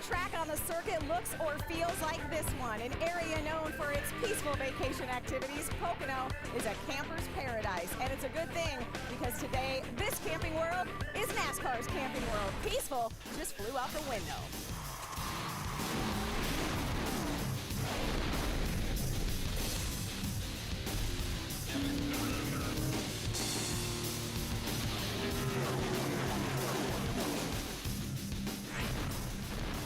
track on the circuit looks or feels like this one. An area known for its peaceful vacation activities, Pocono is a camper's paradise. And it's a good thing because today, this camping world is NASCAR's camping world. Peaceful just flew out the window.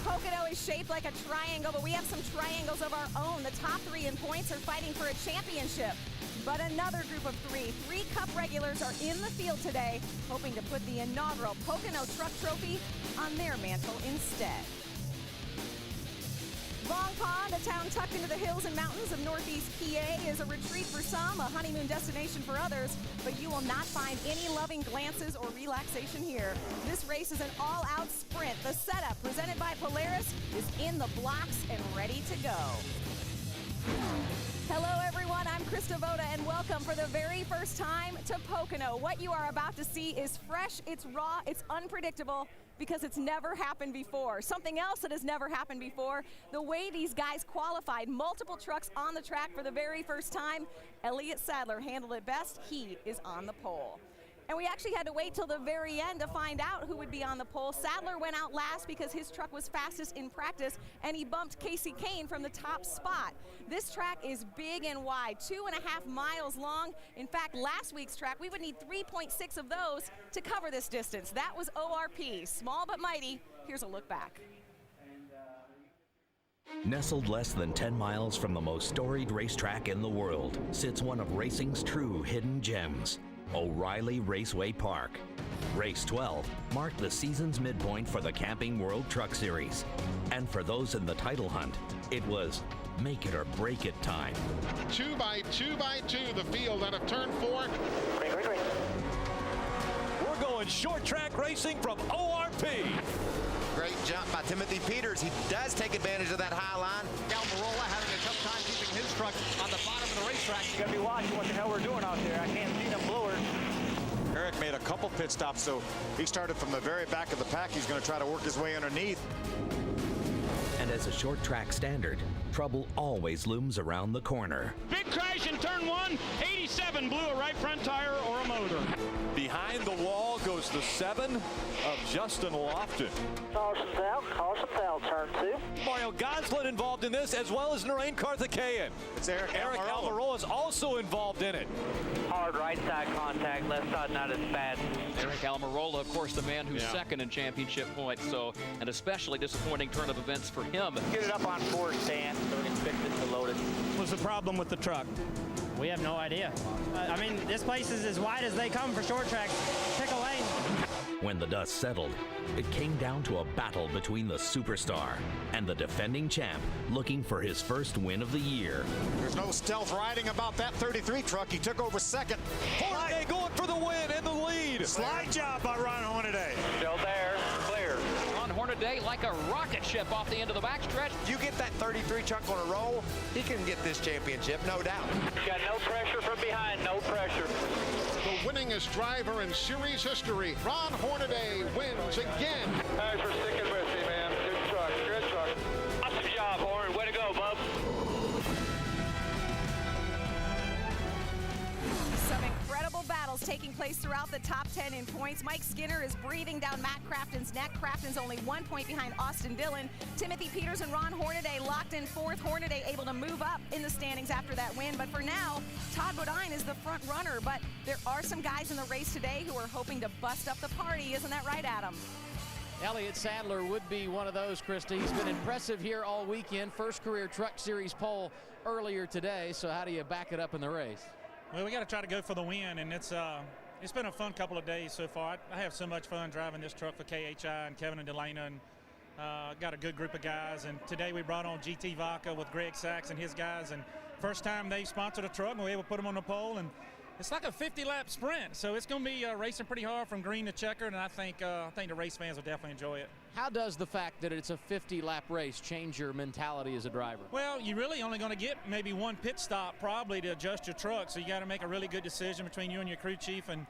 Pocono is shaped like a triangle, but we have some triangles of our own. The top three in points are fighting for a championship. But another group of three Cup regulars are in the field today, hoping to put the inaugural Pocono Truck Trophy on their mantle instead. Long Pond, a town tucked into the hills and mountains of northeast PA, is a retreat for some, a honeymoon destination for others, but you will not find any loving glances or relaxation here. This race is an all-out sprint. The setup, presented by Polaris, is in the blocks and ready to go. Hello everyone, I'm Krista Voda and welcome for the very first time to Pocono. What you are about to see is fresh, it's raw, it's unpredictable because it's never happened before. Something else that has never happened before, the way these guys qualified, multiple trucks on the track for the very first time. Elliott Sadler handled it best, he is on the pole. And we actually had to wait till the very end to find out who would be on the pole. Sadler went out last because his truck was fastest in practice, and he bumped Casey Kane from the top spot. This track is big and wide, 2.5 miles long. In fact, last week's track, we would need 3.6 of those to cover this distance. That was ORP, small but mighty. Here's a look back. Nestled less than 10 miles from the most storied racetrack in the world sits one of racing's true hidden gems, O'Reilly Raceway Park. Race 12 marked the season's midpoint for the Camping World Truck Series. And for those in the title hunt, it was make it or break it time. 2 by 2 by 2, the field out of turn 4. We're going short track racing from ORP. Great jump by Timothy Peters. He does take advantage of that high line. Almirola having a tough time keeping his truck on the bottom of the racetrack. You gotta be watching what the hell we're doing out there. I can't see them blowers. Eric made a couple pit stops, so he started from the very back of the pack. He's going to try to work his way underneath. And as a short track standard, trouble always looms around the corner. Big crash in turn 1. 87 blew a right front tire or a motor. Behind the wall goes the 7 of Justin Lofton. Caution's out, turn 2. Mario Gonsolin involved in this, as well as Narain Karthikeyan. It's Eric Almirola is also involved in it. Hard right side contact, left side not as bad. Eric Almirola, of course, the man who's second in championship points, so an especially disappointing turn of events for him. Get it up on forward stand so we can fix it to load it. What's the problem with the truck? We have no idea. I mean, this place is as wide as they come for short tracks. Pick a lane. When the dust settled, it came down to a battle between the superstar and the defending champ looking for his first win of the year. There's no stealth riding about that 33 truck. He took over second. Hornaday going for the win and the lead. Slide job by Ron Hornaday. Still there, clear. Ron Hornaday like a rocket ship off the end of the backstretch. You get that 33 truck on a roll, he can get this championship, no doubt. Got no pressure from behind, no pressure. The winningest driver in series history, Ron Hornaday, wins again. Thanks for sticking with me, man. Good truck, good truck. Awesome job, Horn. Way to go, bub. Some incredible battles taking place throughout the top 10 in points. Mike Skinner is breathing down Matt Crafton's neck. Crafton's only 1 point behind Austin Dillon. Timothy Peters and Ron Hornaday locked in fourth. Hornaday able to move up in the standings after that win. But for now, Todd Bodine is the front runner. But there are some guys in the race today who are hoping to bust up the party. Isn't that right, Adam? Elliott Sadler would be one of those, Christy. He's been impressive here all weekend. First career Truck Series pole earlier today. So how do you back it up in the race? Well, we got to try to go for the win, and it's been a fun couple of days so far. I have so much fun driving this truck for KHI and Kevin and Delana, and got a good group of guys. And today we brought on GT Vodka with Greg Sachs and his guys, and first time they sponsored a truck, and we were able to put them on the pole. And it's like a 50-lap sprint, so it's going to be racing pretty hard from green to checkered, and I think the race fans will definitely enjoy it. How does the fact that it's a 50-lap race change your mentality as a driver? Well, you're really only going to get maybe one pit stop probably to adjust your truck, so you got to make a really good decision between you and your crew chief and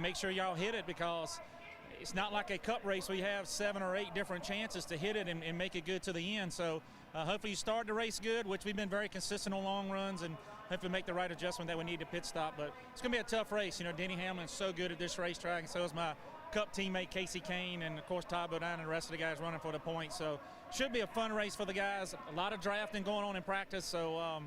make sure y'all hit it, because it's not like a cup race where you have 7 or 8 different chances to hit it and make it good to the end. So hopefully you start the race good, which we've been very consistent on long runs, and hopefully make the right adjustment that we need to pit stop. But it's going to be a tough race. You know, Denny Hamlin's so good at this racetrack, and so is my Cup teammate Casey Kane, and of course Todd Bodine and the rest of the guys running for the points. So should be a fun race for the guys. A lot of drafting going on in practice, so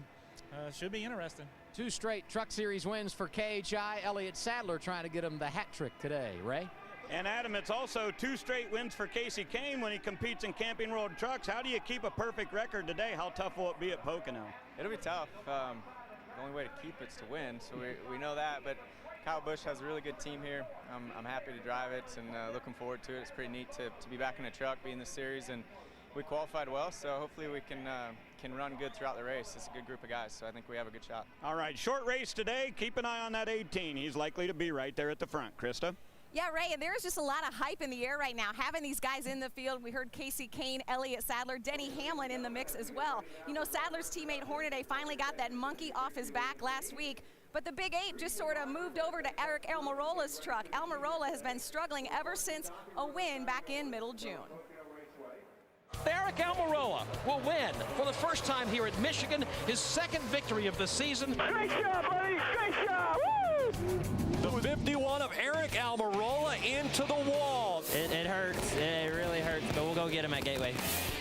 should be interesting. 2 straight Truck Series wins for KHI. Elliott Sadler trying to get him the hat trick today. Ray? And Adam, it's also 2 straight wins for Casey Kane when he competes in Camping World Trucks. How do you keep a perfect record today? How tough will it be at Pocono? It'll be tough. The only way to keep it's to win, so we know that. But Kyle Busch has a really good team here. I'm happy to drive it and looking forward to it. It's pretty neat to be back in a truck, be in the series, and we qualified well, so hopefully we can run good throughout the race. It's a good group of guys, so I think we have a good shot. All right, short race today. Keep an eye on that 18. He's likely to be right there at the front. Krista? Yeah, Ray, and there's just a lot of hype in the air right now, having these guys in the field. We heard Casey Kane, Elliott Sadler, Denny Hamlin in the mix as well. You know, Sadler's teammate Hornaday finally got that monkey off his back last week, but the Big 8 just sort of moved over to Eric Almirola's truck. Almirola has been struggling ever since a win back in middle June. Eric Almirola will win for the first time here at Michigan, his 2nd victory of the season. Great job, buddy. Great job. Woo! The 51 of Eric Almirola into the wall. It hurts. It really hurts, but we'll go get him at Gateway.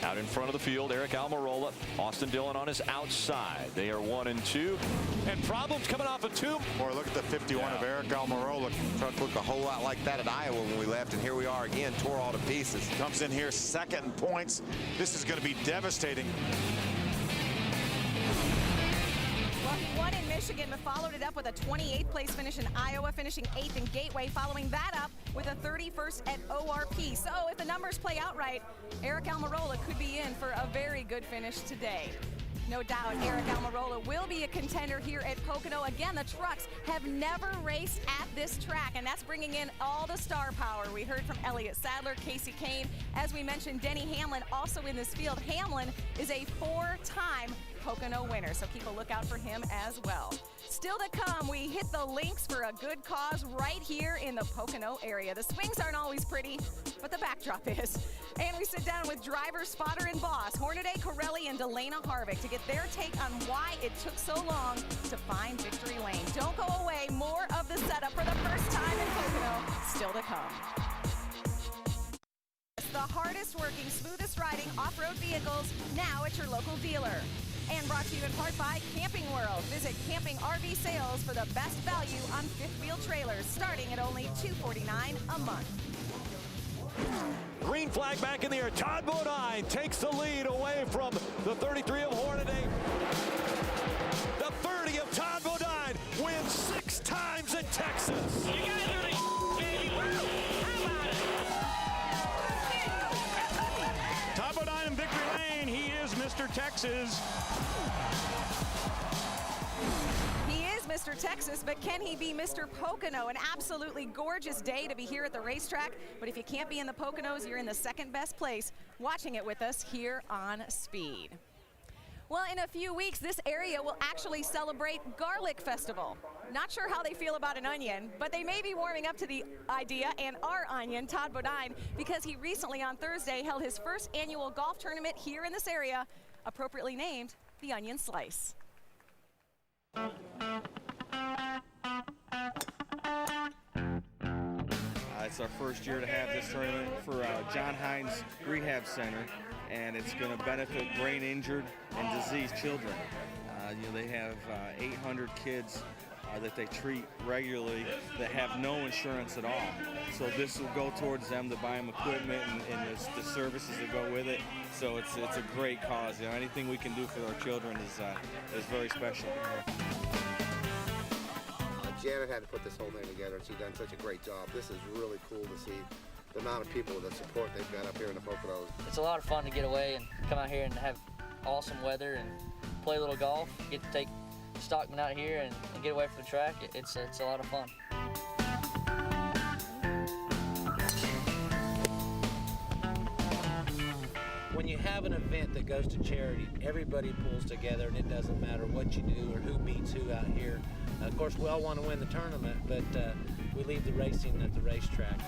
Out in front of the field, Eric Almirola, Austin Dillon on his outside. They are 1 and 2. And problems coming off of 2. Boy, look at the 51 of Eric Almirola. Truck looked a whole lot like that at Iowa when we left, and here we are again, tore all to pieces. Comes in here 2nd in points. This is going to be devastating. Well, he won in Michigan, but followed it up with a 28th place finish in Iowa, finishing 8th in Gateway, following that up with a 31st at ORP. So if the numbers play out right, Eric Almirola could be in for a very good finish today. No doubt Eric Almirola will be a contender here at Pocono. Again, the trucks have never raced at this track, and that's bringing in all the star power. We heard from Elliott Sadler, Casey Kane. As we mentioned, Denny Hamlin also in this field. Hamlin is a 4-time Pocono winner, so keep a lookout for him as well. Still to come, we hit the links for a good cause right here in the Pocono area. The swings aren't always pretty, but the backdrop is. And we sit down with driver, spotter, and boss, Hornaday Corelli and Delana Harvick, to get their take on why it took so long to find victory lane. Don't go away. More of the setup for the first time in Pocono still to come. The hardest working, smoothest riding off-road vehicles, now at your local dealer. And brought to you in part by Camping World. Visit Camping RV Sales for the best value on fifth-wheel trailers, starting at only $249 a month. Green flag back in the air. Todd Bodine takes the lead away from the 33 of Hornaday. The 30 of Todd Bodine wins 6 times in Texas. You guys are the baby. Woo! How about it? Todd Bodine in victory lane. He is Mr. Texas. Mr. Texas, but can he be Mr. Pocono? An absolutely gorgeous day to be here at the racetrack, but if you can't be in the Poconos, you're in the 2nd best place watching it with us here on Speed. Well, in a few weeks, this area will actually celebrate Garlic Festival. Not sure how they feel about an onion, but they may be warming up to the idea, and our onion, Todd Bodine, because he recently on Thursday held his first annual golf tournament here in this area, appropriately named the Onion Slice. It's our first year to have this tournament for John Hines Rehab Center, and it's going to benefit brain injured and diseased children. They have 800 kids that they treat regularly that have no insurance at all. So this will go towards them to buy them equipment and the services that go with it. So it's a great cause. Anything we can do for our children is very special. Janet had to put this whole thing together, and she's done such a great job. This is really cool to see the amount of people, the support they've got up here in the Poconos. It's a lot of fun to get away and come out here and have awesome weather and play a little golf. Get to take Stockman out here and get away from the track. It's a lot of fun. When you have an event that goes to charity, everybody pulls together, and it doesn't matter what you do or who beats who out here. Of course, we all want to win the tournament, but we leave the racing at the racetrack.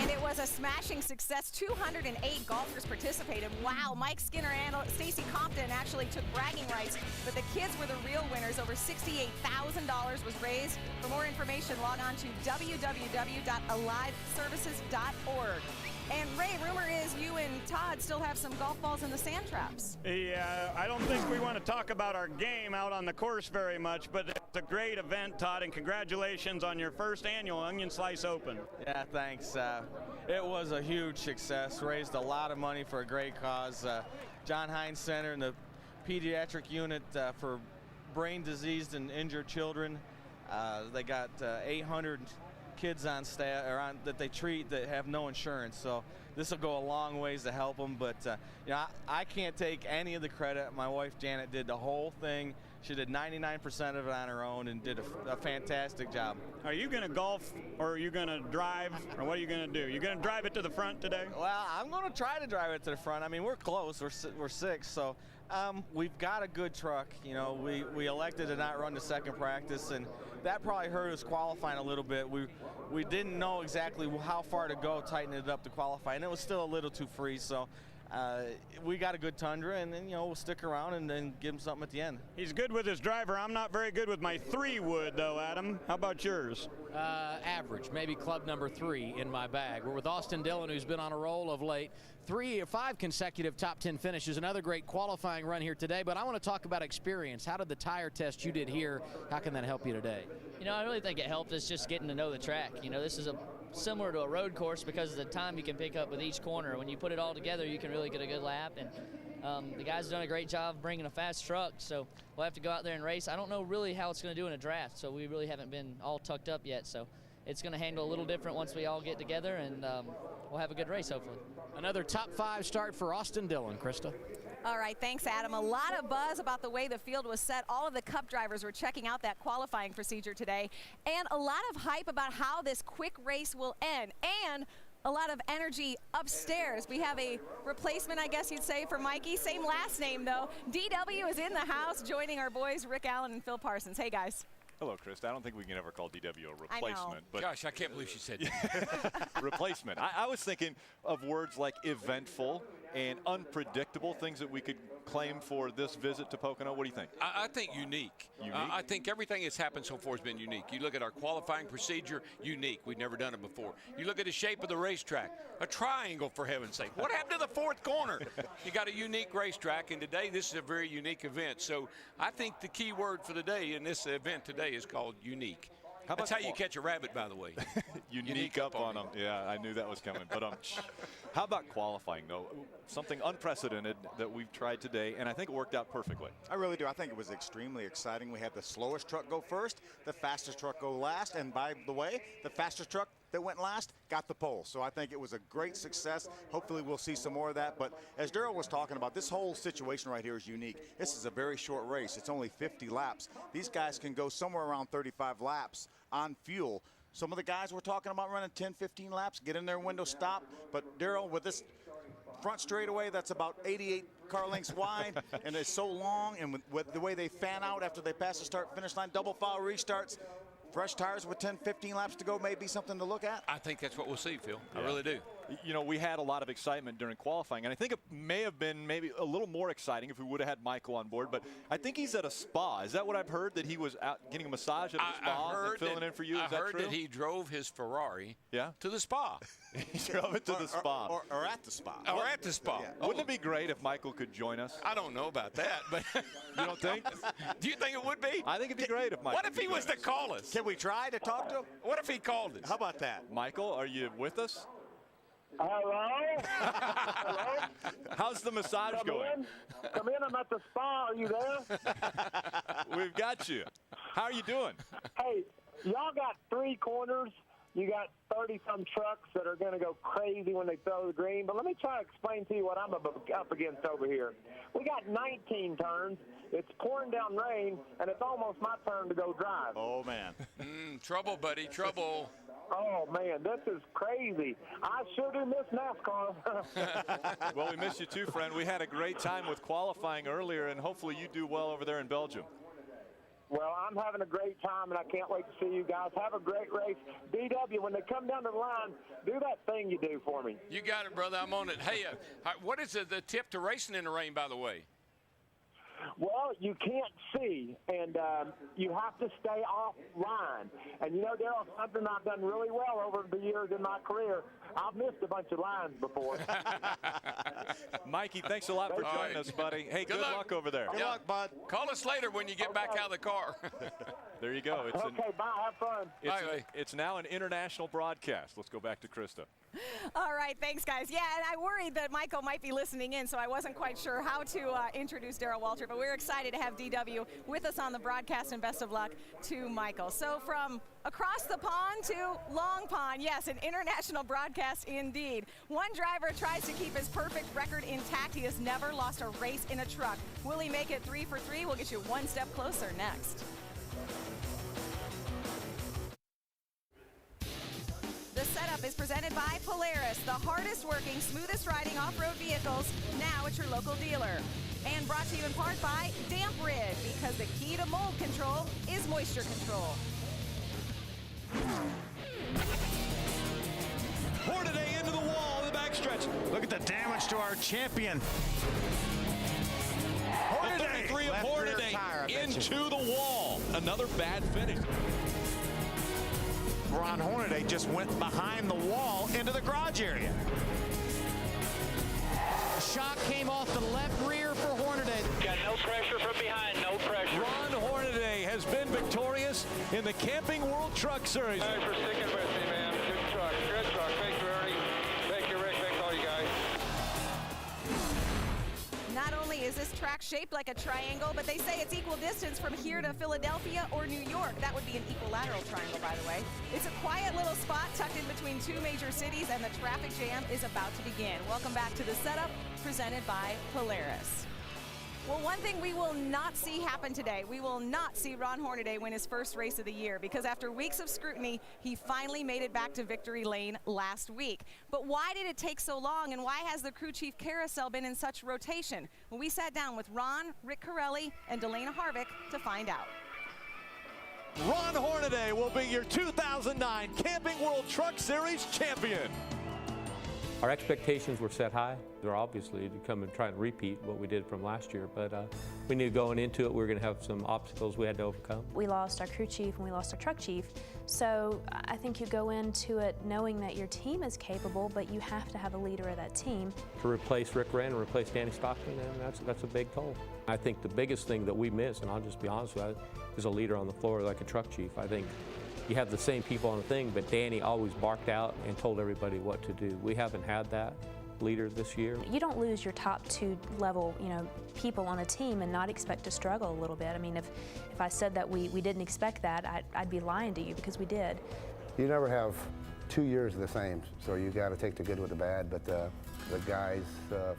And it was a smashing success. 208 golfers participated. Wow, Mike Skinner and Stacy Compton actually took bragging rights, but the kids were the real winners. Over $68,000 was raised. For more information, log on to www.aliveservices.org. And Ray, rumor is you and Todd still have some golf balls in the sand traps. Yeah, I don't think we want to talk about our game out on the course very much, but it's a great event, Todd, and congratulations on your first annual Onion Slice Open. Yeah, thanks. It was a huge success. Raised a lot of money for a great cause. John Hines Center and the pediatric unit for brain diseased and injured children. They got 800 kids on staff that they treat that have no insurance, so this will go a long ways to help them. But you know, I can't take any of the credit. My wife Janet did the whole thing. She did 99% of it on her own and did a fantastic job. Are you going to golf, or are you going to drive, or what are you going to do? You're going to drive it to the front today? Well, I'm going to try to drive it to the front. I mean, we're close. We're six, so we've got a good truck. You know, we elected to not run the second practice, and that probably hurt us qualifying a little bit. We didn't know exactly how far to go, tightening it up to qualify, and it was still a little too free. So we got a good Tundra, and then, you know, we'll stick around and then give him something at the end. He's good with his driver. I'm not very good with my 3-wood, though, Adam. How about yours? Average, maybe club number 3 in my bag. We're with Austin Dillon, who's been on a roll of late. 3 or 5 consecutive top 10 finishes. Another great qualifying run here today. But I want to talk about experience. How did the tire test you did here, how can that help you today? You know, I really think it helped us just getting to know the track. You know, this is similar to a road course because of the time you can pick up with each corner. When you put it all together, you can really get a good lap. And the guys have done a great job bringing a fast truck, so we'll have to go out there and race. I don't know really how it's going to do in a draft, so we really haven't been all tucked up yet. So it's going to handle a little different once we all get together, and we'll have a good race, hopefully. Another top 5 start for Austin Dillon, Krista. All right, thanks, Adam. A lot of buzz about the way the field was set. All of the Cup drivers were checking out that qualifying procedure today, and a lot of hype about how this quick race will end, and a lot of energy upstairs. We have a replacement, I guess you'd say, for Mikey. Same last name, though. DW is in the house, joining our boys Rick Allen and Phil Parsons. Hey, guys. Hello, Krista. I don't think we can ever call DW a replacement. But gosh, I can't believe she said that. Replacement. I was thinking of words like eventful and unpredictable, things that we could claim for this visit to Pocono. What do you think? I think unique. I think everything that's happened so far has been unique. You look at our qualifying procedure, unique. We've never done it before. You look at the shape of the racetrack, a triangle, for heaven's sake. What happened to the 4th corner? You got a unique racetrack, and today this is a very unique event. So I think the key word for the day in this event today is called unique. That's how you catch a rabbit, by the way. Unique up on them. Yeah, I knew that was coming. But how about qualifying, though? Something unprecedented that we've tried today, and I think it worked out perfectly. I really do. I think it was extremely exciting. We had the slowest truck go first, the fastest truck go last, and by the way, the fastest truck that went last got the pole. So I think it was a great success. Hopefully we'll see some more of that. But as Darrell was talking about, this whole situation right here is unique. This is a very short race. It's only 50 laps. These guys can go somewhere around 35 laps on fuel. Some of the guys were talking about running 10, 15 laps, get in their window, stop. But Darrell, with this front straightaway that's about 88 car lengths wide and it's so long, and with the way they fan out after they pass the start-finish line, double foul restarts, fresh tires with 10, 15 laps to go may be something to look at. I think that's what we'll see, Phil. Yeah. I really do. You know, we had a lot of excitement during qualifying, and I think it may have been maybe a little more exciting if we would have had Michael on board, but I think he's at a spa. Is that what I've heard, that he was out getting a massage at a spa and filling in for you? Is that true? I heard that he drove his Ferrari to the spa. He drove it to the spa. Or at the spa. Or at the spa. Yeah. Wouldn't it be great if Michael could join us? I don't know about that, but you don't think? Do you think it would be? I think it'd be great if Michael. What if he was to call us? Can we try to talk to him? What if he called us? How about that? Michael, are you with us? Hello? Hello? How's the massage going? Come in, I'm at the spa. Are you there? We've got you. How are you doing? Hey, y'all got 3 corners. You got 30-some trucks that are going to go crazy when they throw the green. But let me try to explain to you what I'm up against over here. We got 19 turns. It's pouring down rain, and it's almost my turn to go drive. Oh, man. Trouble, buddy, trouble. Oh, man, this is crazy. I sure do miss NASCAR. Well, we miss you too, friend. We had a great time with qualifying earlier, and hopefully you do well over there in Belgium. Well, I'm having a great time, and I can't wait to see you guys. Have a great race. DW, when they come down to the line, do that thing you do for me. You got it, brother. I'm on it. Hey, what is the tip to racing in the rain, by the way? Well, you can't see, and you have to stay offline. And, you know, Darryl, something I've done really well over the years in my career, I've missed a bunch of lines before. Mikey, thanks a lot for joining us, buddy. Hey, good luck over there. Good luck, bud. Call us later when you get back out of the car. There you go. It's okay, bye. Have fun. It's now an international broadcast. Let's go back to Krista. All right, thanks, guys. Yeah, and I worried that Michael might be listening in, so I wasn't quite sure how to introduce Darrell Waltrip, but we're excited to have DW with us on the broadcast, and best of luck to Michael. So from across the pond to Long Pond, yes, an international broadcast indeed. One driver tries to keep his perfect record intact. He has never lost a race in a truck. Will he make it 3 for 3? We'll get you one step closer next. The setup is presented by Polaris, the hardest working, smoothest riding off-road vehicles, now at your local dealer. And brought to you in part by Damp Rid, because the key to mold control is moisture control. Hornaday into the wall in the backstretch. Look at the damage to our champion. The 33 of Hornaday into the wall. Another bad finish. Ron Hornaday just went behind the wall into the garage area. Shock came off the left rear for Hornaday. Got no pressure from behind, no pressure. Ron Hornaday has been victorious in the Camping World Truck Series. Thanks for sticking with me, man. Good truck, good truck. Thank you, Ernie. Thank you, Rick. Thanks all you guys. Not only is this track shaped like a triangle, but they say it's equal distance from here to Philadelphia or New York. That would be an equilateral triangle, by the way. It's a quiet little spot tucked in between two major cities, and the traffic jam is about to begin. Welcome back to the setup, presented by Polaris. Well, one thing we will not see happen today, we will not see Ron Hornaday win his first race of the year, because after weeks of scrutiny, he finally made it back to victory lane last week. But why did it take so long, and why has the crew chief carousel been in such rotation? Well, we sat down with Ron, Rick Corelli, and Delana Harvick to find out. Ron Hornaday will be your 2009 Camping World Truck Series champion. Our expectations were set high. They're obviously to come and try and repeat what we did from last year, but we knew going into it we were going to have some obstacles we had to overcome. We lost our crew chief and we lost our truck chief, so I think you go into it knowing that your team is capable, but you have to have a leader of that team. To replace Rick Wren and replace Danny Stockton, and that's a big goal. I think the biggest thing that we miss, and I'll just be honest with you, is a leader on the floor like a truck chief. I think you have the same people on the thing, but Danny always barked out and told everybody what to do. We haven't had that leader this year. You don't lose your top two level, people on a team and not expect to struggle a little bit. I mean, if I said that we didn't expect that, I'd be lying to you, because we did. You never have 2 years of the same, so you got to take the good with the bad, but the guys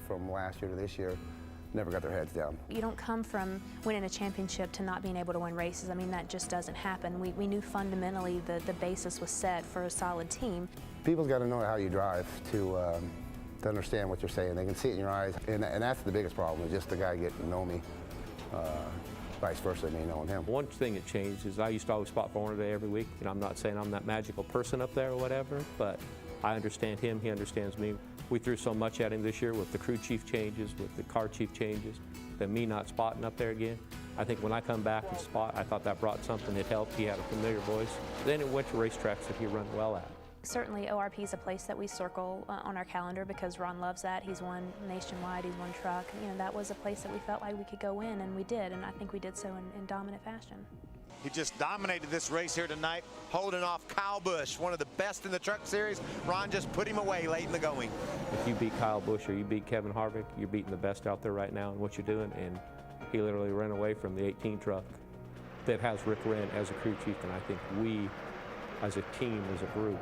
from last year to this year never got their heads down. You don't come from winning a championship to not being able to win races. I mean, that just doesn't happen. We knew fundamentally the basis was set for a solid team. People's got to know how you drive to understand what you're saying. They can see it in your eyes, and that's the biggest problem, is just the guy getting to know me, vice versa, me knowing him. One thing that changed is I used to always spot for Hornaday every week. I'm not saying I'm that magical person up there or whatever, but I understand him, he understands me. We threw so much at him this year with the crew chief changes, with the car chief changes, that me not spotting up there again. I think when I come back and spot, I thought that brought something that helped. He had a familiar voice. Then it went to racetracks that he run well at. Certainly ORP is a place that we circle on our calendar, because Ron loves that. He's won nationwide, he's won truck. That was a place that we felt like we could go in, and we did, and I think we did so in dominant fashion. He just dominated this race here tonight, holding off Kyle Busch, one of the best in the truck series. Ron just put him away late in the going. If you beat Kyle Busch or you beat Kevin Harvick, you're beating the best out there right now in what you're doing, and he literally ran away from the 18 truck that has Rick Wren as a crew chief, and I think we, as a team, as a group,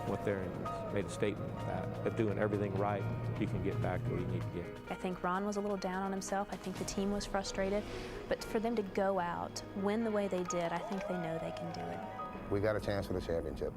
went there and made a statement that doing everything right, you can get back to where you need to get. I think Ron was a little down on himself. I think the team was frustrated. But for them to go out, win the way they did, I think they know they can do it. We got a chance for the championship.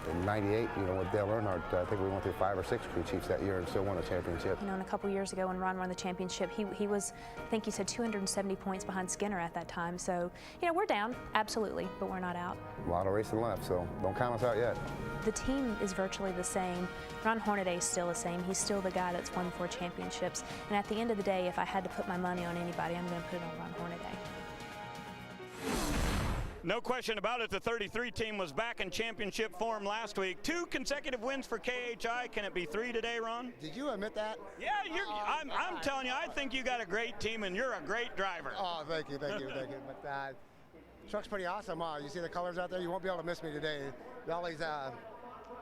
In '98, with Dale Earnhardt, I think we went through 5 or 6 crew chiefs that year and still won a championship. And a couple years ago when Ron won the championship, he was, I think he said 270 points behind Skinner at that time. So, we're down, absolutely, but we're not out. A lot of racing left, so don't count us out yet. The team is virtually the same. Ron Hornaday is still the same. He's still the guy that's won 4 championships. And at the end of the day, if I had to put my money on anybody, I'm going to put it on Ron Hornaday. No question about it, the 33 team was back in championship form last week. 2 consecutive wins for KHI. Can it be 3 today, Ron? Did you admit that? Yeah, I'm telling you, I think you got a great team and you're a great driver. Oh, thank you. But truck's pretty awesome. You see the colors out there? You won't be able to miss me today. All these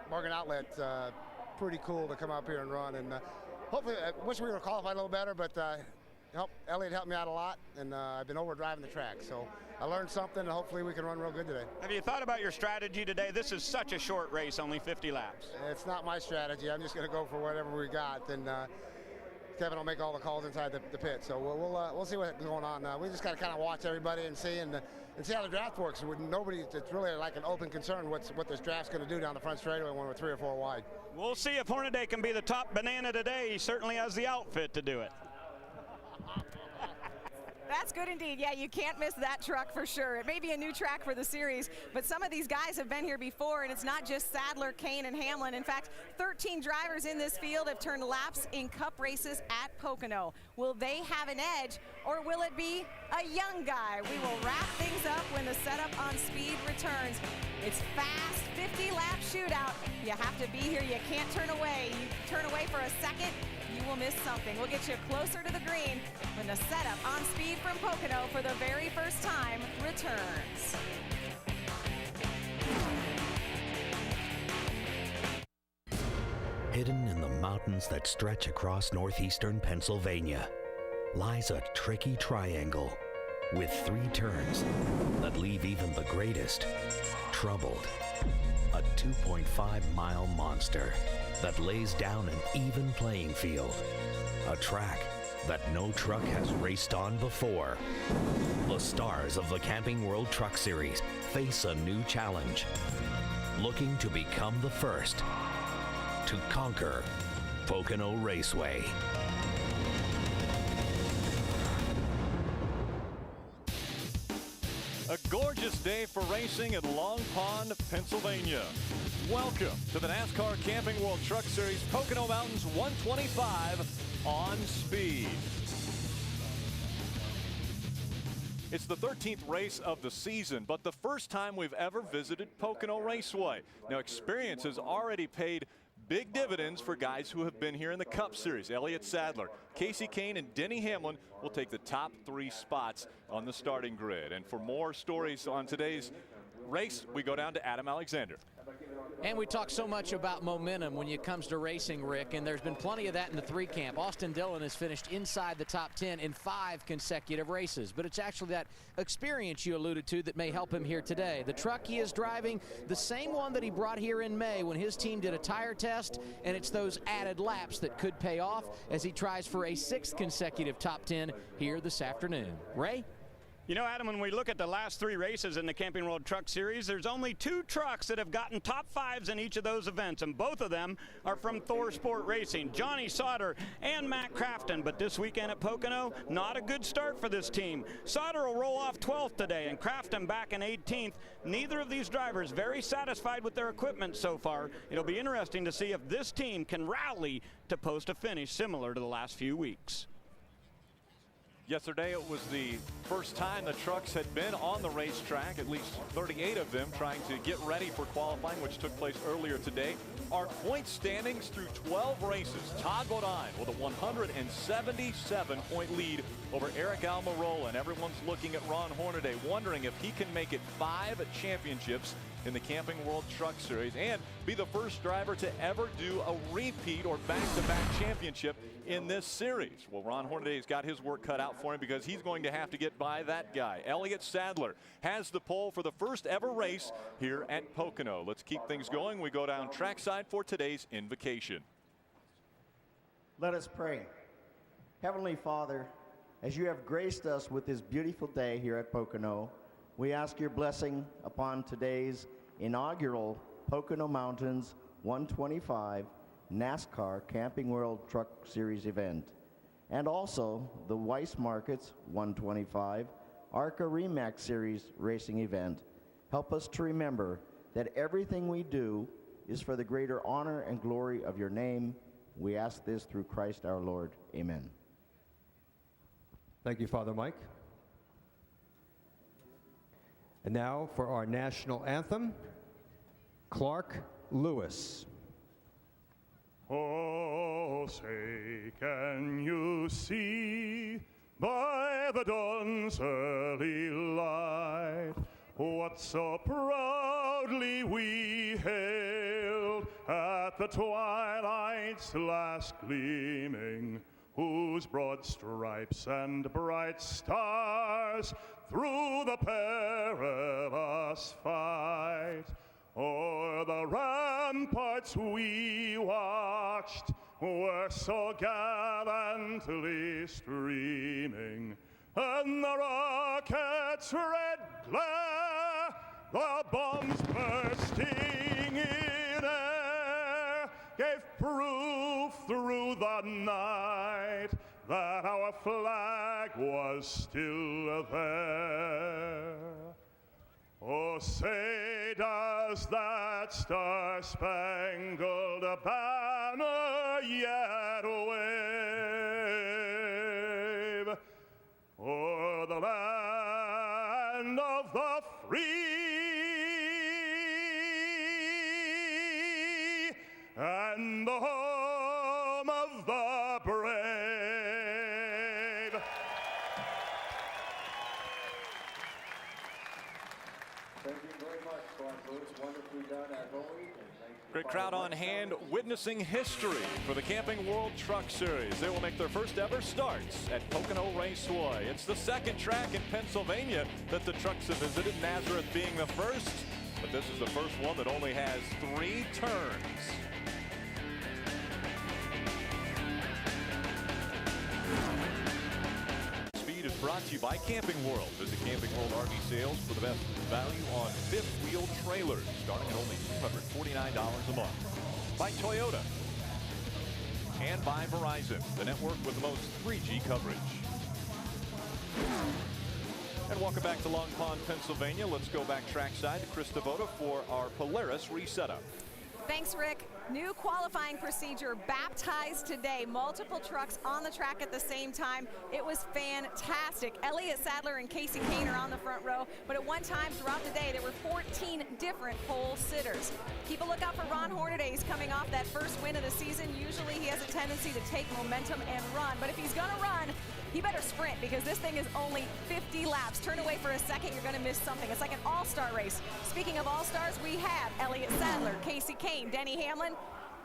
Morgan outlets, pretty cool to come up here and run. And hopefully, I wish we were qualified a little better, but Elliot helped me out a lot, and I've been over driving the track. So I learned something, and hopefully we can run real good today. Have you thought about your strategy today? This is such a short race, only 50 laps. It's not my strategy. I'm just going to go for whatever we got. And Kevin will make all the calls inside the pit. So we'll see what's going on. We just got to kind of watch everybody and see and see how the draft works. It's really like an open concern what this draft's going to do down the front straightaway when we're 3 or 4 wide. We'll see if Hornaday can be the top banana today. He certainly has the outfit to do it. That's good indeed. Yeah, you can't miss that truck for sure. It may be a new track for the series, but some of these guys have been here before, and it's not just Sadler, Kane, and Hamlin. In fact, 13 drivers in this field have turned laps in Cup races at Pocono. Will they have an edge, or will it be a young guy? We will wrap things up when the setup on speed returns. It's fast, 50-lap shootout. You have to be here. You can't turn away. You turn away for a second, you will miss something. We'll get you closer to the green when the setup on speed from Pocono for the very first time returns. Hidden in the mountains that stretch across northeastern Pennsylvania lies a tricky triangle with 3 turns that leave even the greatest troubled. A 2.5-mile monster that lays down an even playing field. A track that no truck has raced on before. The stars of the Camping World Truck Series face a new challenge, looking to become the first to conquer Pocono Raceway. A gorgeous day for racing in Long Pond, Pennsylvania. Welcome to the NASCAR Camping World Truck Series Pocono Mountains 125 on speed. It's the 13th race of the season, but the first time we've ever visited Pocono Raceway. Now, experience has already paid big dividends for guys who have been here in the Cup Series. Elliott Sadler, Casey Kane, and Denny Hamlin will take the top 3 spots on the starting grid. And for more stories on today's race, we go down to Adam Alexander. And we talk so much about momentum when it comes to racing, Rick, and there's been plenty of that in the 3 camp. Austin Dillon has finished inside the top 10 in 5 consecutive races, but it's actually that experience you alluded to that may help him here today. The truck he is driving, the same one that he brought here in May when his team did a tire test, and it's those added laps that could pay off as he tries for a 6th consecutive top 10 here this afternoon. Ray? You know, Adam, when we look at the last 3 races in the Camping World Truck Series, there's only 2 trucks that have gotten top 5s in each of those events, and both of them are from Thor Sport Racing, Johnny Sauter and Matt Crafton. But this weekend at Pocono, not a good start for this team. Sauter will roll off 12th today, and Crafton back in 18th. Neither of these drivers very satisfied with their equipment so far. It'll be interesting to see if this team can rally to post a finish similar to the last few weeks. Yesterday, it was the first time the trucks had been on the racetrack, at least 38 of them, trying to get ready for qualifying, which took place earlier today. Our point standings through 12 races. Todd Bodine with a 177-point lead over Eric Almirola, and everyone's looking at Ron Hornaday, wondering if he can make it 5 championships in the Camping World Truck Series and be the first driver to ever do a repeat or back-to-back championship in this series. Well, Ron Hornaday's got his work cut out for him because he's going to have to get by that guy. Elliott Sadler has the pole for the first ever race here at Pocono. Let's keep things going. We go down trackside for today's invocation. Let us pray. Heavenly Father, as you have graced us with this beautiful day here at Pocono, we ask your blessing upon today's inaugural Pocono Mountains 125 NASCAR Camping World Truck Series event, and also the Weiss Markets 125 ARCA REMAX Series racing event. Help us to remember that everything we do is for the greater honor and glory of your name. We ask this through Christ our Lord. Amen. Thank you, Father Mike. And now for our national anthem, Clark Lewis. Oh, say, can you see by the dawn's early light what so proudly we hailed at the twilight's last gleaming, whose broad stripes and bright stars through the perilous fight o'er the ramparts we watched were so gallantly streaming, and the rocket's red glare, the bombs bursting in air, gave proof through the night that our flag was still there. Oh, say, does that star-spangled banner yet wave o'er the land of the free and the home of the brave? Thank you very much, Clark Lewis. Wonderfully done as always. Great crowd on hand witnessing history for the Camping World Truck Series. They will make their first ever starts at Pocono Raceway. It's the second track in Pennsylvania that the trucks have visited, Nazareth being the first, but this is the first one that only has 3 turns. Speed is brought to you by Camping World. Visit Camping World RV Sales for the best value on fifth-wheel trailers, starting at only $249 a month. By Toyota. And by Verizon, the network with the most 3G coverage. And welcome back to Long Pond, Pennsylvania. Let's go back trackside to Chris Devoda for our Polaris resetup. Thanks, Rick. New qualifying procedure baptized today. Multiple trucks on the track at the same time. It was fantastic. Elliott Sadler and Casey Kane are on the front row, but at one time throughout the day, there were 14 different pole sitters. Keep a lookout for Ron Hornaday. He's coming off that first win of the season. Usually he has a tendency to take momentum and run, but if he's gonna run, he better sprint because this thing is only 50 laps. Turn away for a second, you're gonna miss something. It's like an all-star race. Speaking of all-stars, we have Elliott Sadler, Casey Kane, Denny Hamlin,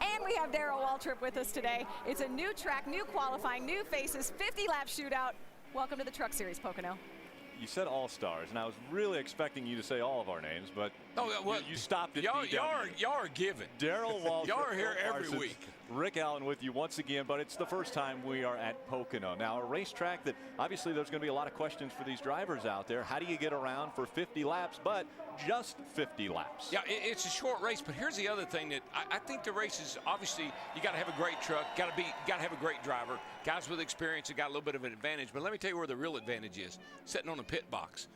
and we have Darrell Waltrip with us today. It's a new track, new qualifying, new faces, 50-lap shootout. Welcome to the Truck Series, Pocono. You said all-stars, and I was really expecting you to say all of our names, but you stopped at y'all are given. Darrell Waltrip. Y'all are here every week. Rick Allen with you once again, but it's the first time we are at Pocono. Now, a racetrack that obviously there's going to be a lot of questions for these drivers out there. How do you get around for 50 laps, but just 50 laps? Yeah, it's a short race, but here's the other thing that I think the race is obviously you got to have a great truck, got to have a great driver, guys with experience that got a little bit of an advantage. But let me tell you where the real advantage is: sitting on the pit box.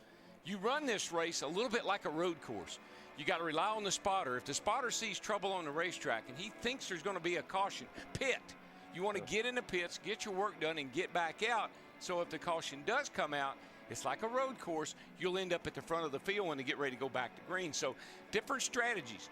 You run this race a little bit like a road course. You got to rely on the spotter. If the spotter sees trouble on the racetrack and he thinks there's going to be a caution, pit. You want to get in the pits, get your work done, and get back out. So if the caution does come out, it's like a road course. You'll end up at the front of the field when they get ready to go back to green. So different strategies.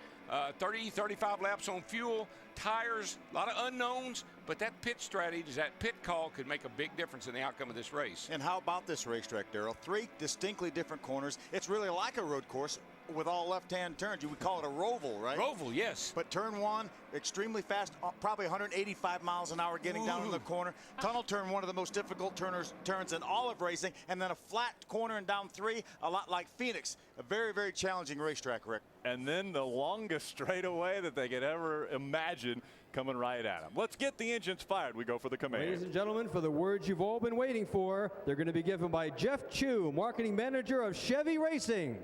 30, 35 laps on fuel, tires, a lot of unknowns, but that pit strategy, that pit call could make a big difference in the outcome of this race. And how about this racetrack, Darrell? 3 distinctly different corners. It's really like a road course with all left-hand turns. You would call it a roval, right? Roval, yes. But turn 1, extremely fast, probably 185 miles an hour getting down in the corner. Tunnel turn, one of the most difficult turns in all of racing. And then a flat corner and down 3, a lot like Phoenix. A very, very challenging racetrack, Rick. And then the longest straightaway that they could ever imagine coming right at them. Let's get the engines fired. We go for the command. Ladies and gentlemen, for the words you've all been waiting for, they're going to be given by Jeff Chu, Marketing Manager of Chevy Racing.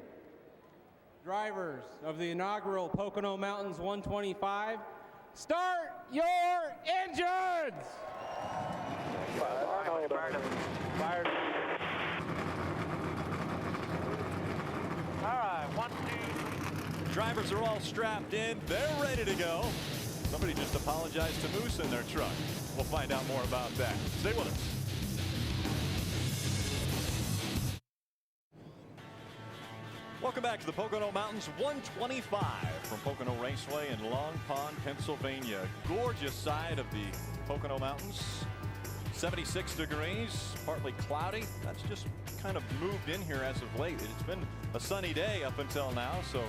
Drivers of the inaugural Pocono Mountains 125, start your engines! All right, 1, 2. Drivers are all strapped in. They're ready to go. Somebody just apologized to Moose in their truck. We'll find out more about that. Stay with us. Welcome back to the Pocono Mountains 125 from Pocono Raceway in Long Pond, Pennsylvania. Gorgeous side of the Pocono Mountains. 76 degrees, partly cloudy. That's just kind of moved in here as of late. It's been a sunny day up until now, so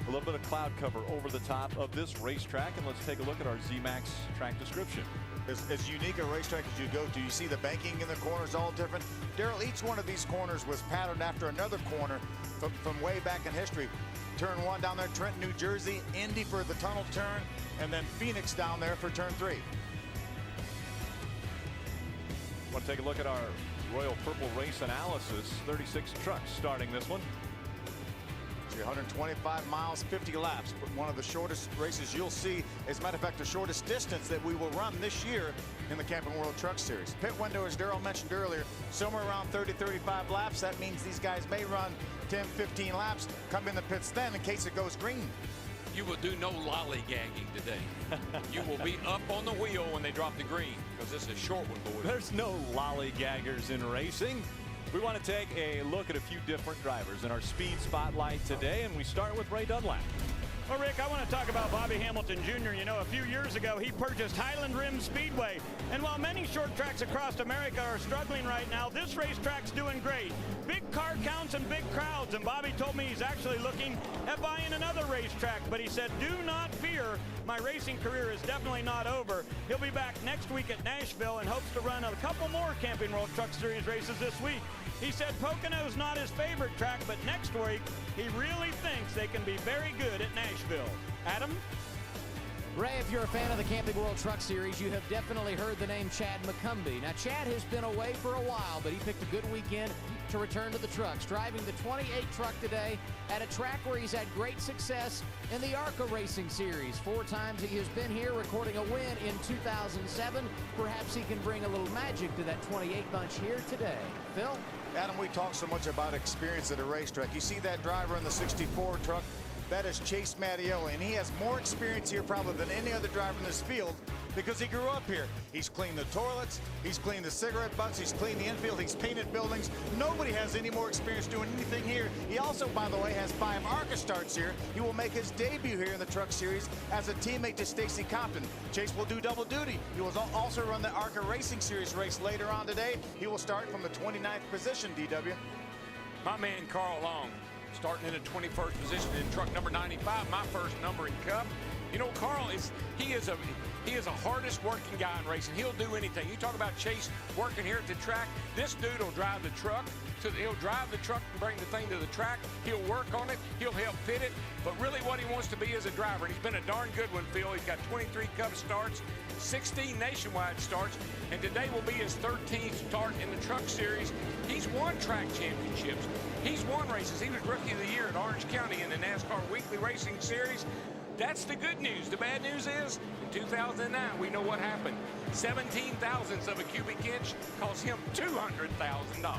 a little bit of cloud cover over the top of this racetrack. And let's take a look at our Z-Max track description. As unique a racetrack as you go to, you see the banking in the corners all different. Darrell, each one of these corners was patterned after another corner from way back in history. Turn 1 down there, Trenton, New Jersey, Indy for the tunnel turn, and then Phoenix down there for turn 3. Want to take a look at our Royal Purple race analysis. 36 trucks starting this one. 125 miles, 50 laps, but one of the shortest races you'll see. As a matter of fact, the shortest distance that we will run this year in the Camping World Truck Series. Pit window, as Darrell mentioned earlier, somewhere around 30, 35 laps. That means these guys may run 10, 15 laps, come in the pits then in case it goes green. You will do no lollygagging today. You will be up on the wheel when they drop the green, because this is a short one, boys. There's no lollygaggers in racing. We want to take a look at a few different drivers in our speed spotlight today, and we start with Ray Dunlap. Well, Rick, I want to talk about Bobby Hamilton Jr. You know, a few years ago, he purchased Highland Rim Speedway. And while many short tracks across America are struggling right now, this racetrack's doing great. Big car counts and big crowds. And Bobby told me he's actually looking at buying another racetrack. But he said, do not fear. My racing career is definitely not over. He'll be back next week at Nashville and hopes to run a couple more Camping World Truck Series races this week. He said Pocono's not his favorite track, but next week, he really thinks they can be very good at Nashville. Adam? Ray, if you're a fan of the Camping World Truck Series, you have definitely heard the name Chad McCumbee. Now, Chad has been away for a while, but he picked a good weekend to return to the trucks, driving the 28 truck today at a track where he's had great success in the ARCA Racing Series. 4 times he has been here, recording a win in 2007. Perhaps he can bring a little magic to that 28 bunch here today. Phil? Adam, we talk so much about experience at a racetrack. You see that driver in the 64 truck? That is Chase Mattioli, and he has more experience here probably than any other driver in this field because he grew up here. He's cleaned the toilets, he's cleaned the cigarette butts, he's cleaned the infield, he's painted buildings. Nobody has any more experience doing anything here. He also, by the way, has 5 ARCA starts here. He will make his debut here in the Truck Series as a teammate to Stacy Compton. Chase will do double duty. He will also run the ARCA Racing Series race later on today. He will start from the 29th position, DW. My man Carl Long, starting in the 21st position in truck number 95, my first number in Cup. You know, Carl he is a hardest working guy in racing. He'll do anything. You talk about Chase working here at the track. This dude will drive the truck. He'll drive the truck and bring the thing to the track. He'll work on it. He'll help fit it. But really what he wants to be is a driver. And he's been a darn good one, Phil. He's got 23 Cup starts, 16 nationwide starts, and today will be his 13th start in the Truck Series. He's won track championships. He's won races. He was Rookie of the Year at Orange County in the NASCAR Weekly Racing Series. That's the good news. The bad news is, in 2009, we know what happened. 17 thousandths of a cubic inch cost him $200,000.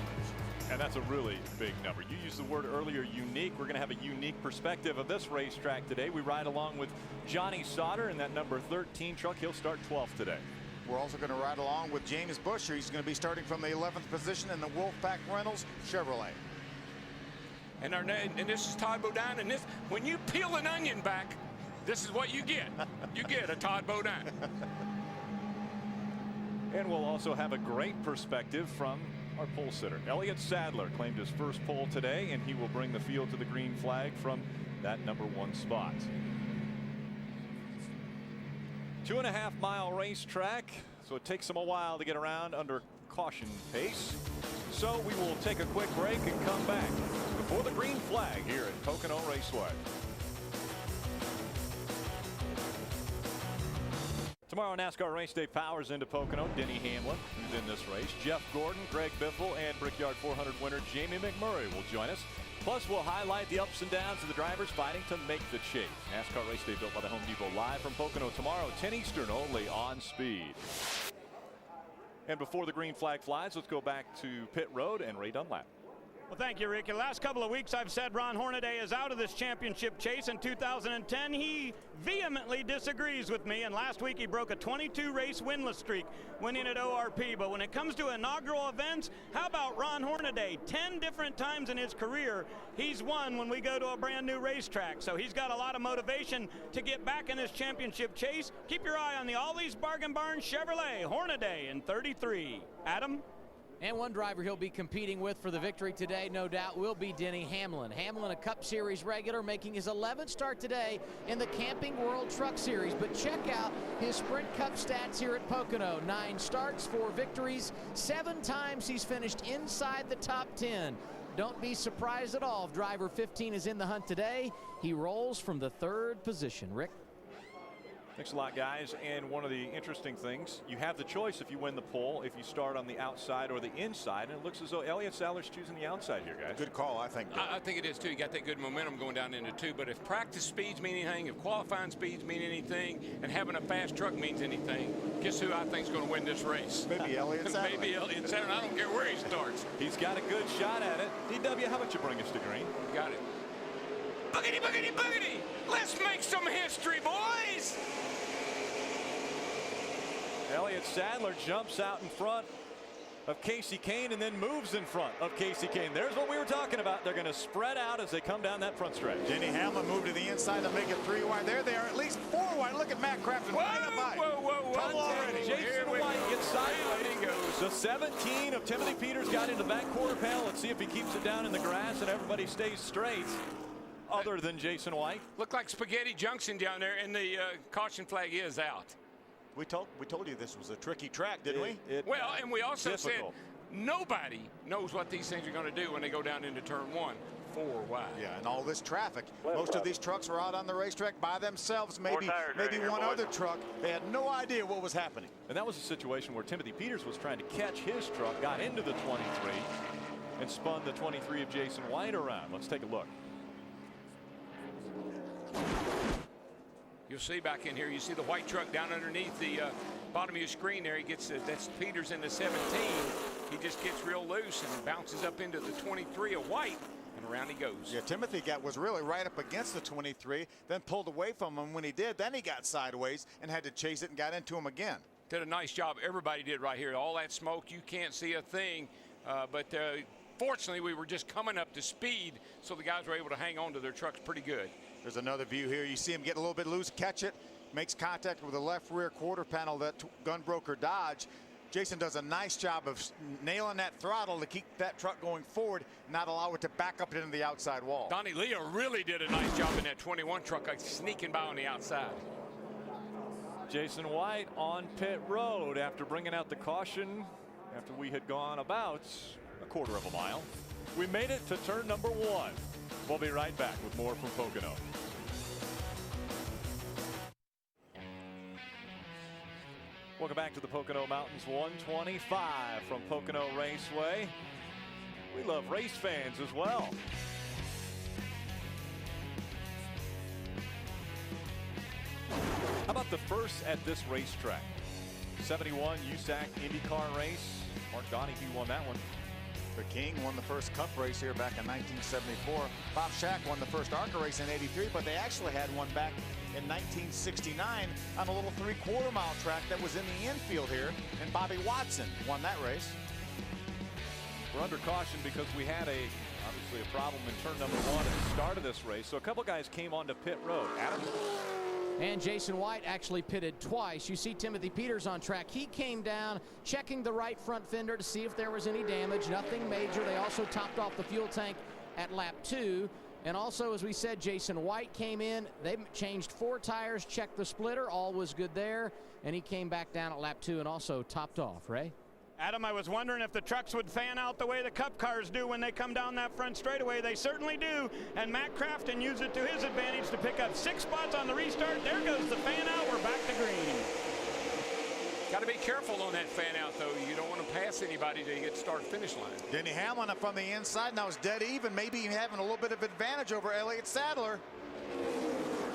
And that's a really big number. You used the word earlier, unique. We're going to have a unique perspective of this racetrack today. We ride along with Johnny Sauter in that number 13 truck. He'll start 12th today. We're also going to ride along with James Busher. He's going to be starting from the 11th position in the Wolfpack Reynolds Chevrolet. And this is Todd Bodine. And this, when you peel an onion back, this is what you get. You get a Todd Bodine. And we'll also have a great perspective from our pole sitter. Elliott Sadler claimed his first pole today, and he will bring the field to the green flag from that number 1 spot. 2.5 mile racetrack, so it takes them a while to get around under caution pace. So we will take a quick break and come back before the green flag here at Pocono Raceway. Tomorrow, NASCAR Race Day powers into Pocono. Denny Hamlin, who's in this race. Jeff Gordon, Greg Biffle, and Brickyard 400 winner Jamie McMurray will join us. Plus, we'll highlight the ups and downs of the drivers fighting to make the chase. NASCAR race day built by the Home Depot, live from Pocono tomorrow, 10 Eastern, only on Speed. And before the green flag flies, let's go back to pit road and Ray Dunlap. Well, thank you, Rick. The last couple of weeks I've said Ron Hornaday is out of this championship chase in 2010. He vehemently disagrees with me, and last week he broke a 22-race winless streak, winning at ORP. But when it comes to inaugural events, how about Ron Hornaday? 10 different times in his career, he's won when we go to a brand new racetrack. So he's got a lot of motivation to get back in this championship chase. Keep your eye on the Ollie's Bargain Barn Chevrolet Hornaday in 33. Adam? And one driver he'll be competing with for the victory today, no doubt, will be Denny Hamlin. Hamlin, a Cup Series regular, making his 11th start today in the Camping World Truck Series. But check out his Sprint Cup stats here at Pocono. 9 starts, 4 victories, 7 times he's finished inside the top 10. Don't be surprised at all if driver 15 is in the hunt today. He rolls from the 3rd position. Rick? Thanks a lot, guys. And one of the interesting things, you have the choice if you win the pole, if you start on the outside or the inside. And it looks as though Elliott Sadler's choosing the outside here, guys. Good call, I think. I think it is, too. You got that good momentum going down into 2. But if practice speeds mean anything, if qualifying speeds mean anything, and having a fast truck means anything, guess who I think is going to win this race? Maybe Elliott Sadler. Maybe Elliott Sadler. I don't care where he starts. He's got a good shot at it. DW, how about you bring us to green? Got it. Boogity, boogity, boogity. Let's make some history, boys. Elliott Sadler jumps out in front of Casey Kane and then moves in front of Casey Kane. There's what we were talking about. They're going to spread out as they come down that front stretch. Denny Hamlin moved to the inside to make it 3 wide. There they are, at least 4 wide. Look at Matt Crafton. Whoa. Jason White gets sideways. The 17 of Timothy Peters got into that quarter panel. Let's see if he keeps it down in the grass and everybody stays straight. Other than Jason White. Look like Spaghetti Junction down there, and the caution flag is out. We told you this was a tricky track, didn't we? Well, and we also said nobody knows what these things are going to do when they go down into turn 1. 4 wide. Yeah, and all this traffic. Most of these trucks were out on the racetrack by themselves. Maybe one other truck. They had no idea what was happening. And that was a situation where Timothy Peters was trying to catch his truck, got into the 23, and spun the 23 of Jason White around. Let's take a look. You'll see back in here, you see the white truck down underneath the bottom of your screen there. He gets that's Peters in the 17. He just gets real loose and bounces up into the 23 of White, and around he goes. Yeah, Timothy was really right up against the 23, then pulled away from him when he did. Then he got sideways and had to chase it and got into him again. Did a nice job. Everybody did right here. All that smoke, you can't see a thing. But fortunately, we were just coming up to speed, so the guys were able to hang on to their trucks pretty good. There's another view here. You see him get a little bit loose, catch it, makes contact with the left rear quarter panel, that Gunbroker Dodge. Jason does a nice job of nailing that throttle to keep that truck going forward, not allow it to back up into the outside wall. Donnie Leo really did a nice job in that 21 truck, like sneaking by on the outside. Jason White on pit road after bringing out the caution after we had gone about a quarter of a mile. We made it to turn number 1. We'll be right back with more from Pocono. Welcome back to the Pocono Mountains 125 from Pocono Raceway. We love race fans as well. How about the first at this racetrack? 71 USAC IndyCar race. Mark Donahue won that one. The King won the first Cup race here back in 1974. Bob Shack won the first ARCA race in '83, but they actually had one back in 1969 on a little 3/4-mile track that was in the infield here, and Bobby Watson won that race. We're under caution because we had obviously a problem in turn number 1 at the start of this race. So a couple guys came onto pit road. Adam? And Jason White actually pitted twice. You see Timothy Peters on track. He came down checking the right front fender to see if there was any damage. Nothing major. They also topped off the fuel tank at lap 2. And also, as we said, Jason White came in. They changed 4 tires, checked the splitter. All was good there. And he came back down at lap 2 and also topped off. Ray? Adam, I was wondering if the trucks would fan out the way the Cup cars do when they come down that front straightaway. They certainly do. And Matt Crafton used it to his advantage to pick up 6 spots on the restart. There goes the fan out. We're back to green. Got to be careful on that fan out, though. You don't want to pass anybody till you get to start-finish line. Denny Hamlin up from the inside. Now it's dead even, maybe having a little bit of advantage over Elliott Sadler.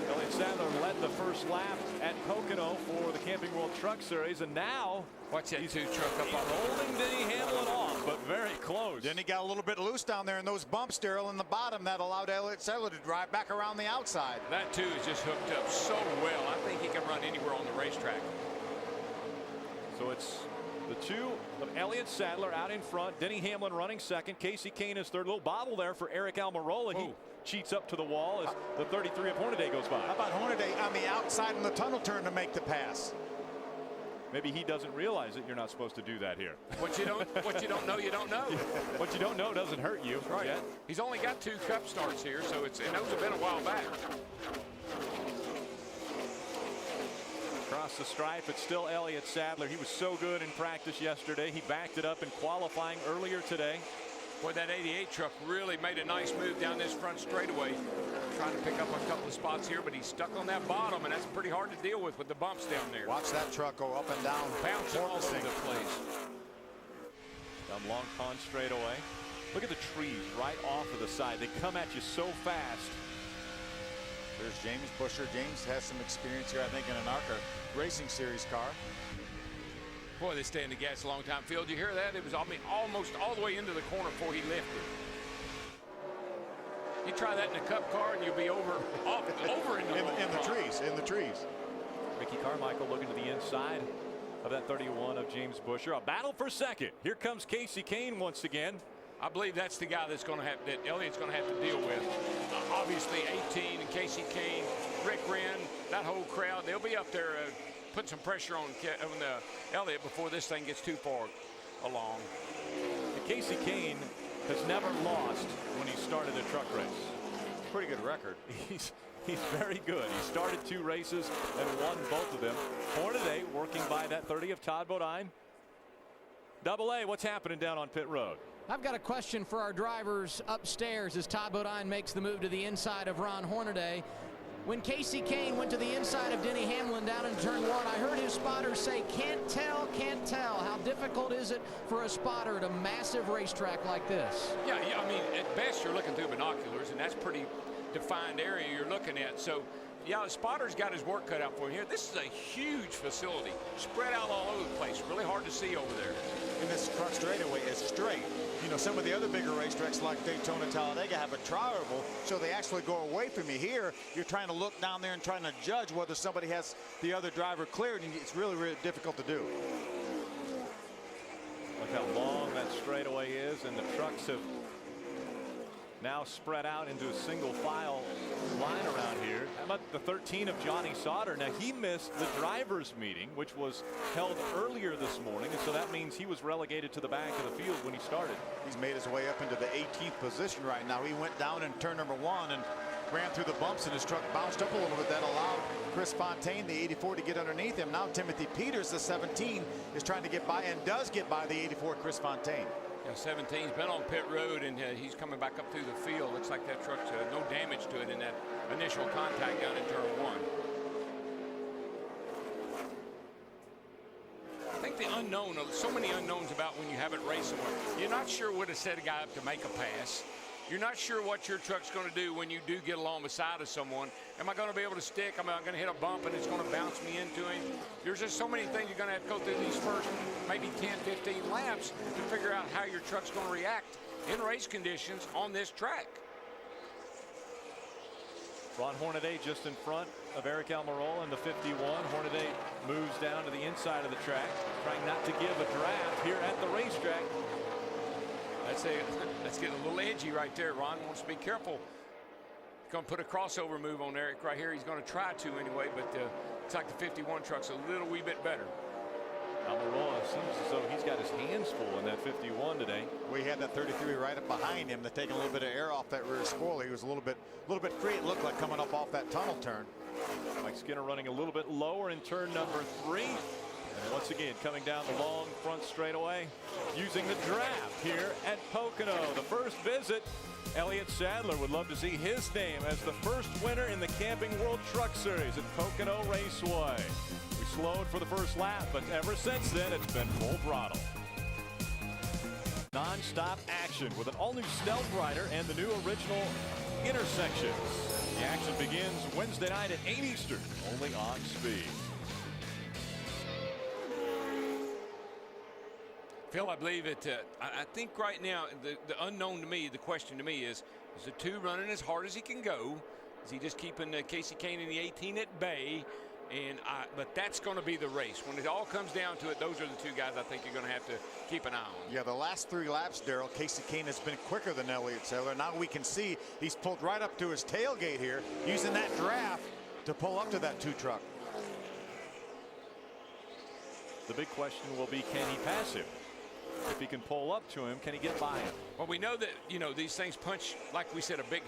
Elliott Sadler led the first lap at Pocono for the Camping World Truck Series, and now watch that truck up on holding Denny Hamlin off, but very close. Denny got a little bit loose down there in those bumps, Darrell, in the bottom. That allowed Elliott Sadler to drive back around the outside. That, too, is just hooked up so well. I think he can run anywhere on the racetrack. So it's the two of Elliott Sadler out in front, Denny Hamlin running second, Casey Kane is third. Little bobble there for Eric Almirola. He cheats up to the wall as the 33 of Hornaday goes by. How about Hornaday on the outside in the tunnel turn to make the pass? Maybe he doesn't realize that you're not supposed to do that here. What you don't know, you don't know. What you don't know doesn't hurt you. Right. Yet. He's only got 2 Cup starts here, so and those have been a while back. Across the stripe, it's still Elliott Sadler. He was so good in practice yesterday. He backed it up in qualifying earlier today. Boy, that 88 truck really made a nice move down this front straightaway. Trying to pick up a couple of spots here, but he's stuck on that bottom, and that's pretty hard to deal with the bumps down there. Watch that truck go up and down. Bouncing all over the place. Down Long Pond straightaway. Look at the trees right off of the side. They come at you so fast. There's James Busher. James has some experience here, I think, in an ARCA Racing Series car. Boy, they stay in the gas a long time. Phil, did you hear that? It was, almost all the way into the corner before he lifted. You try that in a Cup car, and you'll be over in the trees. Ricky Carmichael looking to the inside of that 31 of James Busher. A battle for second. Here comes Casey Kane once again. I believe that's the guy that's going to have that Elliott's going to have to deal with. Obviously, 18 and Casey Kane, Rick Wren, that whole crowd. They'll be up there putting some pressure on Elliott before this thing gets too far along. Casey Kane has never lost when he started a truck race. Pretty good record. He's very good. He started 2 races and won both of them. Hornaday working by that 30 of Todd Bodine. Double A, what's happening down on pit road? I've got a question for our drivers upstairs as Todd Bodine makes the move to the inside of Ron Hornaday. When Casey Kane went to the inside of Denny Hamlin down in turn 1, I heard his spotters say, can't tell. How difficult is it for a spotter at a massive racetrack like this? Yeah, I mean, at best you're looking through binoculars, and that's pretty defined area you're looking at. So, yeah, the spotter's got his work cut out for him here. This is a huge facility, spread out all over the place. Really hard to see over there. And this truck straightaway is straight. You know, some of the other bigger racetracks like Daytona, Talladega have a tri-oval, so they actually go away from you. Here, you're trying to look down there and trying to judge whether somebody has the other driver cleared, and it's really, really difficult to do. Look how long that straightaway is, and the trucks have now spread out into a single file line around here. How about the 13 of Johnny Sauter? Now, he missed the drivers meeting, which was held earlier this morning, and so that means he was relegated to the back of the field when he started. He's made his way up into the 18th position right now. He went down in turn number 1 and ran through the bumps, and his truck bounced up a little bit. That allowed Chris Fontaine, the 84, to get underneath him. Now Timothy Peters, the 17, is trying to get by and does get by the 84 Chris Fontaine. Yeah, 17's been on pit road, and he's coming back up through the field. Looks like that truck's no damage to it in that initial contact down in turn 1. I think the unknown, so many unknowns about when you haven't raced somewhere. You're not sure what to set a guy up to make a pass. You're not sure what your truck's going to do when you do get along beside of someone. Am I going to be able to stick? Am I going to hit a bump and it's going to bounce me into him? There's just so many things you're going to have to go through these first maybe 10, 15 laps to figure out how your truck's going to react in race conditions on this track. Ron Hornaday just in front of Eric Almirola in the 51. Hornaday moves down to the inside of the track, trying not to give a draft here at the racetrack. That's getting a little edgy right there. Ron wants to be careful. He's going to put a crossover move on Eric right here. He's going to try to anyway, but looks like the 51 truck's a little wee bit better. Almirola seems as though he's got his hands full in that 51 today. We had that 33 right up behind him. They're taking a little bit of air off that rear spoiler. He was a little bit free. It looked like coming up off that tunnel turn. Mike Skinner running a little bit lower in turn number 3. And once again, coming down the long front straightaway, using the draft here at Pocono. The first visit, Elliott Sadler would love to see his name as the first winner in the Camping World Truck Series at Pocono Raceway. We slowed for the first lap, but ever since then, it's been full throttle. Non-stop action with an all-new Stealth Rider and the new original Intersections. The action begins Wednesday night at 8 Eastern, only on Speed. Phil, I believe it. I think right now the unknown to me, the question to me is the 2 running as hard as he can go? Is he just keeping Casey Kane in the 18 at bay? But that's going to be the race. When it all comes down to it, those are the 2 guys I think you're going to have to keep an eye on. Yeah, the last 3 laps, Darrell, Casey Kane has been quicker than Elliott Sadler. Now we can see he's pulled right up to his tailgate here, using that draft to pull up to that 2 truck. The big question will be, can he pass him? If he can pull up to him, can he get by him? Well, we know that, these things punch, like we said, a big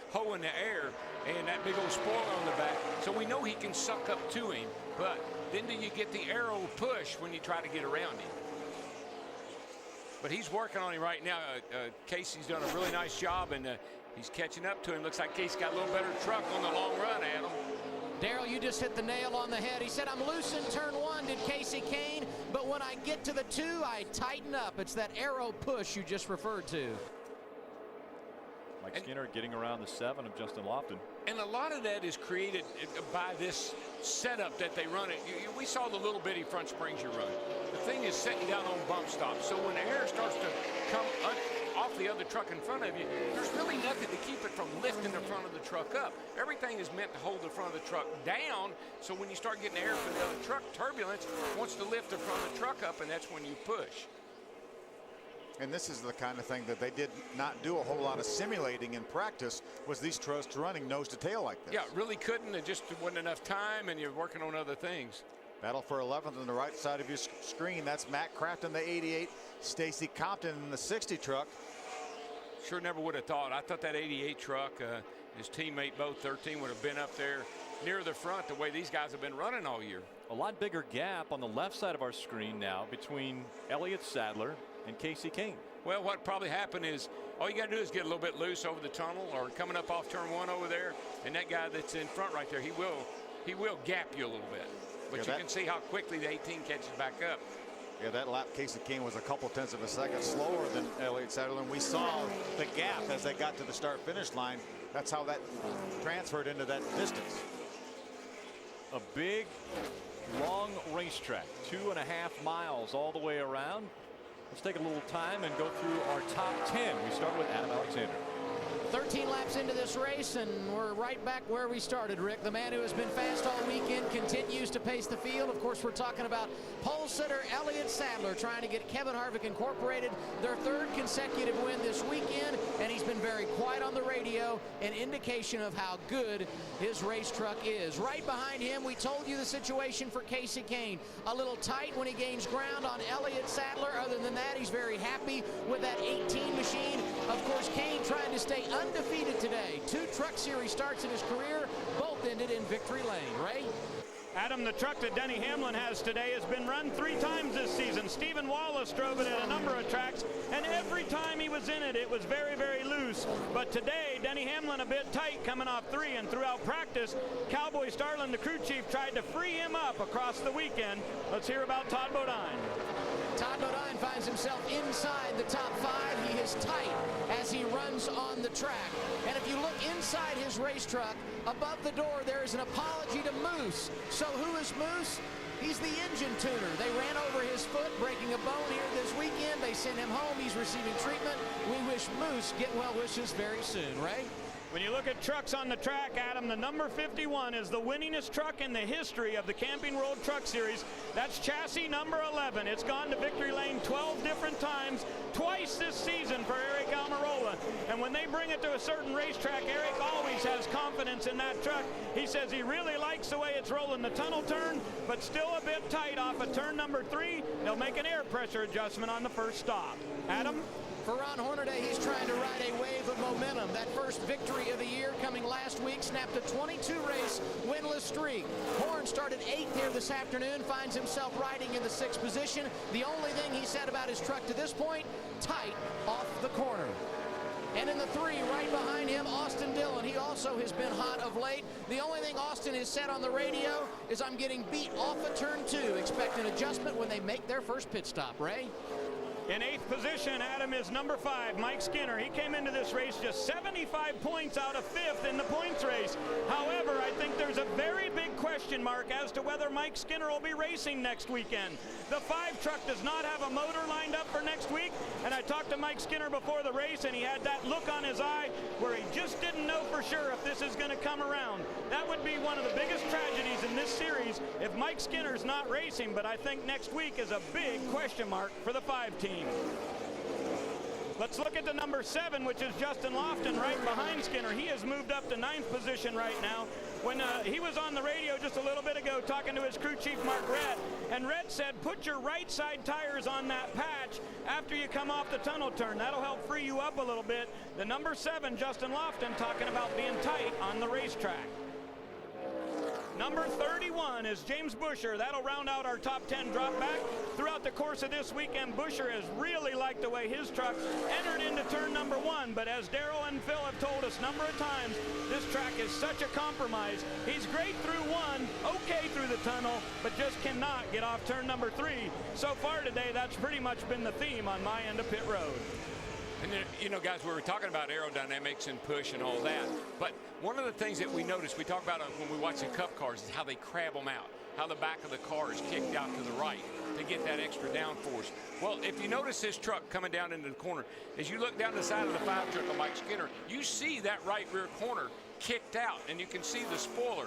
hole in the air and that big old spoiler on the back. So we know he can suck up to him, but then do you get the arrow push when you try to get around him? But he's working on him right now. Casey's done a really nice job, and he's catching up to him. Looks like Casey's got a little better truck on the long run, Adam. Darrell, you just hit the nail on the head. He said, I'm loose in turn 1, did Casey Kane, but when I get to the 2, I tighten up. It's that arrow push you just referred to. Mike Skinner getting around the 7 of Justin Lofton. And a lot of that is created by this setup that they run it. We saw the little bitty front springs you run. The thing is setting down on bump stops. So when air starts to come off the other truck in front of you, there's really nothing to keep it from lifting the front of the truck up. Everything is meant to hold the front of the truck down, so when you start getting air from the other truck, turbulence wants to lift the front of the truck up, and that's when you push. And this is the kind of thing that they did not do a whole lot of simulating in practice, was these trucks running nose to tail like this. Yeah, really couldn't. It just wasn't enough time, and you're working on other things. Battle for 11th on the right side of your screen. That's Matt Kraft in the 88, Stacy Compton in the 60 truck. Sure never would have thought. I thought that 88 truck, his teammate Bo 13 would have been up there near the front the way these guys have been running all year. A lot bigger gap on the left side of our screen now between Elliott Sadler and Casey Kane. Well, what probably happened is all you got to do is get a little bit loose over the tunnel or coming up off turn 1 over there, and that guy that's in front right there, he will gap you a little bit. But you can see how quickly the 18 catches back up. Yeah, that lap Casey Kane was a couple tenths of a second slower than Elliott Sadler, and we saw the gap as they got to the start-finish line. That's how that transferred into that distance. A big, long racetrack, 2.5 miles all the way around. Let's take a little time and go through our top 10. We start with Adam Alexander. 13 laps into this race, and we're right back where we started, Rick. The man who has been fast all weekend continues to pace the field. Of course, we're talking about pole sitter Elliott Sadler trying to get Kevin Harvick Incorporated their 3rd consecutive win this weekend, and he's been very quiet on the radio, an indication of how good his race truck is. Right behind him, we told you the situation for Casey Kane. A little tight when he gains ground on Elliott Sadler. Other than that, he's very happy with that 18 machine. Of course, Kane trying to stay undefeated today. 2 Truck Series starts in his career, both ended in victory lane. Ray? Adam, the truck that Denny Hamlin has today has been run 3 times this season. Stephen Wallace drove it at a number of tracks, and every time he was in it, it was very, very loose. But today, Denny Hamlin a bit tight coming off 3, and throughout practice, Cowboy Starlin, the crew chief, tried to free him up across the weekend. Let's hear about Todd Bodine. Todd Bodine finds himself inside the top 5. He is tight as he runs on the track. And if you look inside his race truck, above the door there is an apology to Moose. So who is Moose? He's the engine tuner. They ran over his foot, breaking a bone here this weekend. They sent him home. He's receiving treatment. We wish Moose get well wishes very soon. Ray? When you look at trucks on the track, Adam, the number 51 is the winningest truck in the history of the Camping World Truck Series. That's chassis number 11. It's gone to victory lane 12 different times, twice this season for Eric Almirola. And when they bring it to a certain racetrack, Eric always has confidence in that truck. He says he really likes the way it's rolling the tunnel turn, but still a bit tight off of turn number 3. They'll make an air pressure adjustment on the first stop. Adam? For Ron Hornaday, he's trying to ride a wave of momentum. That first victory of the year coming last week snapped a 22-race winless streak. Horn started 8th here this afternoon, finds himself riding in the 6th position. The only thing he said about his truck to this point, tight off the corner. And in the 3, right behind him, Austin Dillon. He also has been hot of late. The only thing Austin has said on the radio is, I'm getting beat off of turn 2. Expect an adjustment when they make their first pit stop. Ray? In 8th position, Adam, is number 5, Mike Skinner. He came into this race just 75 points out of 5th in the points race. However, I think there's a very big question mark as to whether Mike Skinner will be racing next weekend. The 5 truck does not have a motor lined up for next week, and I talked to Mike Skinner before the race, and he had that look on his eye where he just didn't know for sure if this is going to come around. That would be one of the biggest tragedies in this series if Mike Skinner's not racing, but I think next week is a big question mark for the 5 team. Let's look at the number 7, which is Justin Lofton, right behind Skinner. He has moved up to 9th position right now. When he was on the radio just a little bit ago talking to his crew chief, Mark Redd, and Redd said, put your right side tires on that patch after you come off the tunnel turn. That'll help free you up a little bit. The number 7, Justin Lofton, talking about being tight on the racetrack. Number 31 is James Busher. That'll round out our top 10 drop back. Throughout the course of this weekend, Busher has really liked the way his truck entered into turn number 1. But as Daryl and Phil have told us a number of times, this track is such a compromise. He's great through 1, okay through the tunnel, but just cannot get off turn number 3. So far today, that's pretty much been the theme on my end of pit road. And then, you know, guys, we were talking about aerodynamics and push and all that. But one of the things that we noticed, we talk about when we watch the Cup cars, is how they crab them out, how the back of the car is kicked out to the right to get that extra downforce. Well, if you notice this truck coming down into the corner, as you look down the side of the 5 truck of Mike Skinner, you see that right rear corner kicked out, and you can see the spoiler.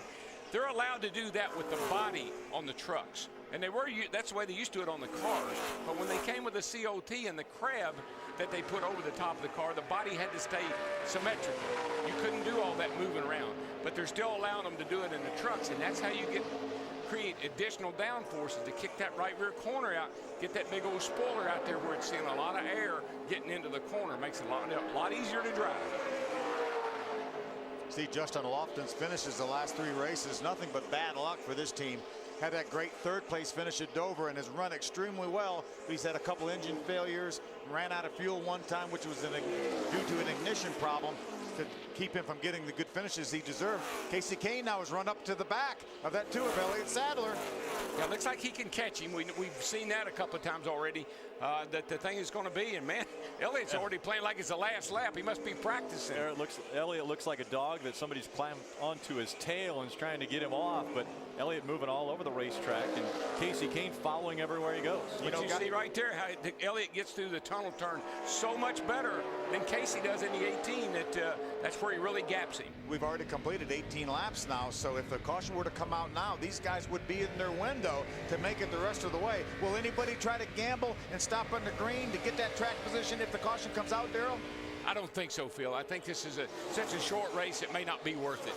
They're allowed to do that with the body on the trucks. And that's the way they used to do it on the cars. But when they came with the COT and the crab that they put over the top of the car, the body had to stay symmetrical. You couldn't do all that moving around. But they're still allowing them to do it in the trucks, and that's how you create additional downforces to kick that right rear corner out, get that big old spoiler out there where it's seeing a lot of air getting into the corner. Makes it a lot easier to drive. See, Justin Lofton's finishes the last 3 races, nothing but bad luck for this team. Had that great 3rd place finish at Dover and has run extremely well. He's had a couple engine failures, ran out of fuel one time, which was due to an ignition problem to keep him from getting the good finishes he deserved. Casey Kane now has run up to the back of that 2 of Elliott Sadler. Yeah, looks like he can catch him. We've seen that a couple of times already. That the thing is going to be, and man, Elliott's already playing like it's the last lap. He must be practicing. Elliott looks like a dog that somebody's climbed onto his tail and is trying to get him off, but Elliott moving all over the racetrack, and Casey Kane following everywhere he goes. You see right there how Elliott gets through the tunnel turn so much better than Casey does in the 18. That's where he really gaps him. We've already completed 18 laps now, so if the caution were to come out now, these guys would be in their window to make it the rest of the way. Will anybody try to gamble and stop on the green to get that track position if the caution comes out, Daryl? I don't think so, Phil. I think this is such a short race, it may not be worth it.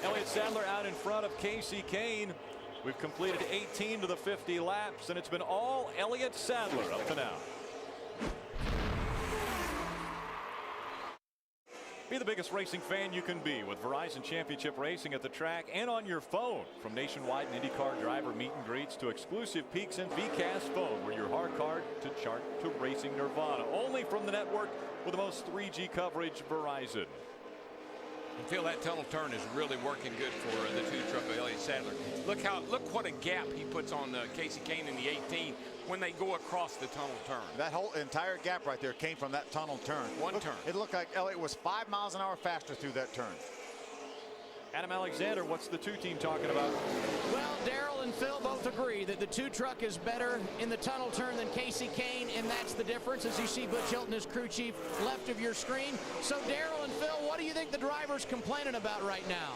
Elliott Sadler out in front of Casey Kane. We've completed 18 to the 50 laps, and it's been all Elliott Sadler up to now. Be the biggest racing fan you can be with Verizon Championship Racing at the track and on your phone. From nationwide and IndyCar driver meet and greets to exclusive peaks and VCAS phone, where your hard card to chart to racing nirvana. Only from the network with the most 3G coverage, Verizon. And Phil, that tunnel turn is really working good for the 2 truck of Elliott Sadler. Look what a gap he puts on Casey Kane in the 18 when they go across the tunnel turn. That whole entire gap right there came from that tunnel turn. Turn. It looked like Elliott was 5 miles an hour faster through that turn. Adam Alexander, what's the 2 team talking about? Well, Daryl and Phil both agree that the 2 truck is better in the tunnel turn than Casey Kane, and that's the difference, as you see Butch Hilton, his crew chief, left of your screen. So, Daryl and Phil, what do you think the driver's complaining about right now?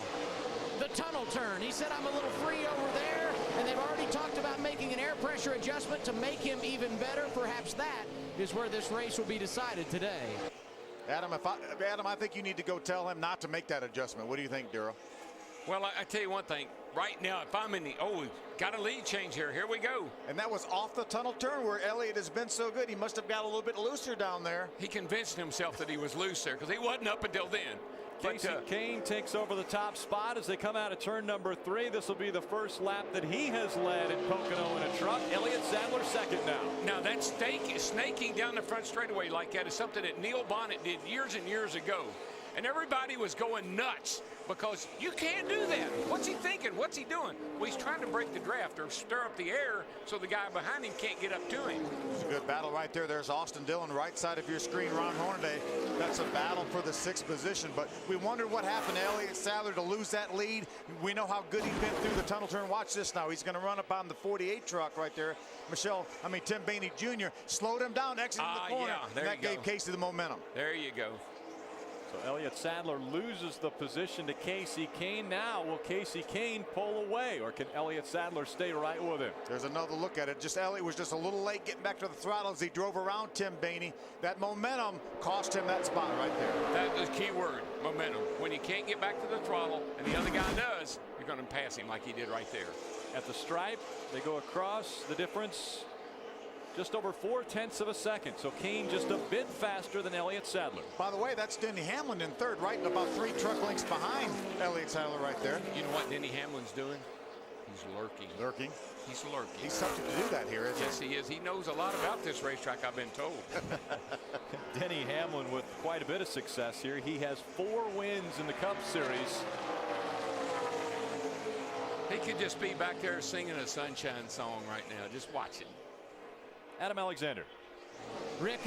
The tunnel turn. He said, I'm a little free over there, and they've already talked about making an air pressure adjustment to make him even better. Perhaps that is where this race will be decided today. Adam, I think you need to go tell him not to make that adjustment. What do you think, Daryl? Well, I tell you one thing. Right now, if I'm in the, got a lead change here. Here we go. And that was off the tunnel turn where Elliott has been so good. He must have got a little bit looser down there. He convinced himself that he was loose there because he wasn't up until then. Casey Kane takes over the top spot as they come out of turn number 3. This will be the first lap that he has led in Pocono in a truck. Elliott Sadler second now. Now that snaking down the front straightaway like that is something that Neil Bonnet did years and years ago. And everybody was going nuts because you can't do that. What's he thinking? What's he doing? Well, he's trying to break the draft or stir up the air so the guy behind him can't get up to him. It's a good battle right there. There's Austin Dillon, right side of your screen. Ron Hornaday. That's a battle for the 6th position. But we wondered what happened to Elliott Sadler to lose that lead. We know how good he's been through the tunnel turn. Watch this now. He's going to run up on the 48 truck right there. Tim Bainey Jr. slowed him down, exiting the corner. Yeah, and that gave Casey the momentum. There you go. So Elliott Sadler loses the position to Casey Kane. Now will Casey Kane pull away, or can Elliott Sadler stay right with him? There's another look at it. Elliott was just a little late getting back to the throttle as he drove around Tim Bainey. That momentum cost him that spot right there. That is the key word, momentum. When you can't get back to the throttle and the other guy does, you're going to pass him like he did right there. At the stripe, they go across. The difference just over 0.4 of a second. So Kane just a bit faster than Elliott Sadler. By the way, that's Denny Hamlin in third, right about 3 truck lengths behind Elliott Sadler right there. You know what Denny Hamlin's doing? He's lurking. Lurking? He's lurking. He's something to do that here, isn't yes, he is. He knows a lot about this racetrack, I've been told. Denny Hamlin with quite a bit of success here. He has 4 wins in the Cup Series. He could just be back there singing a Sunshine song right now. Just watch it. Adam Alexander. Rick,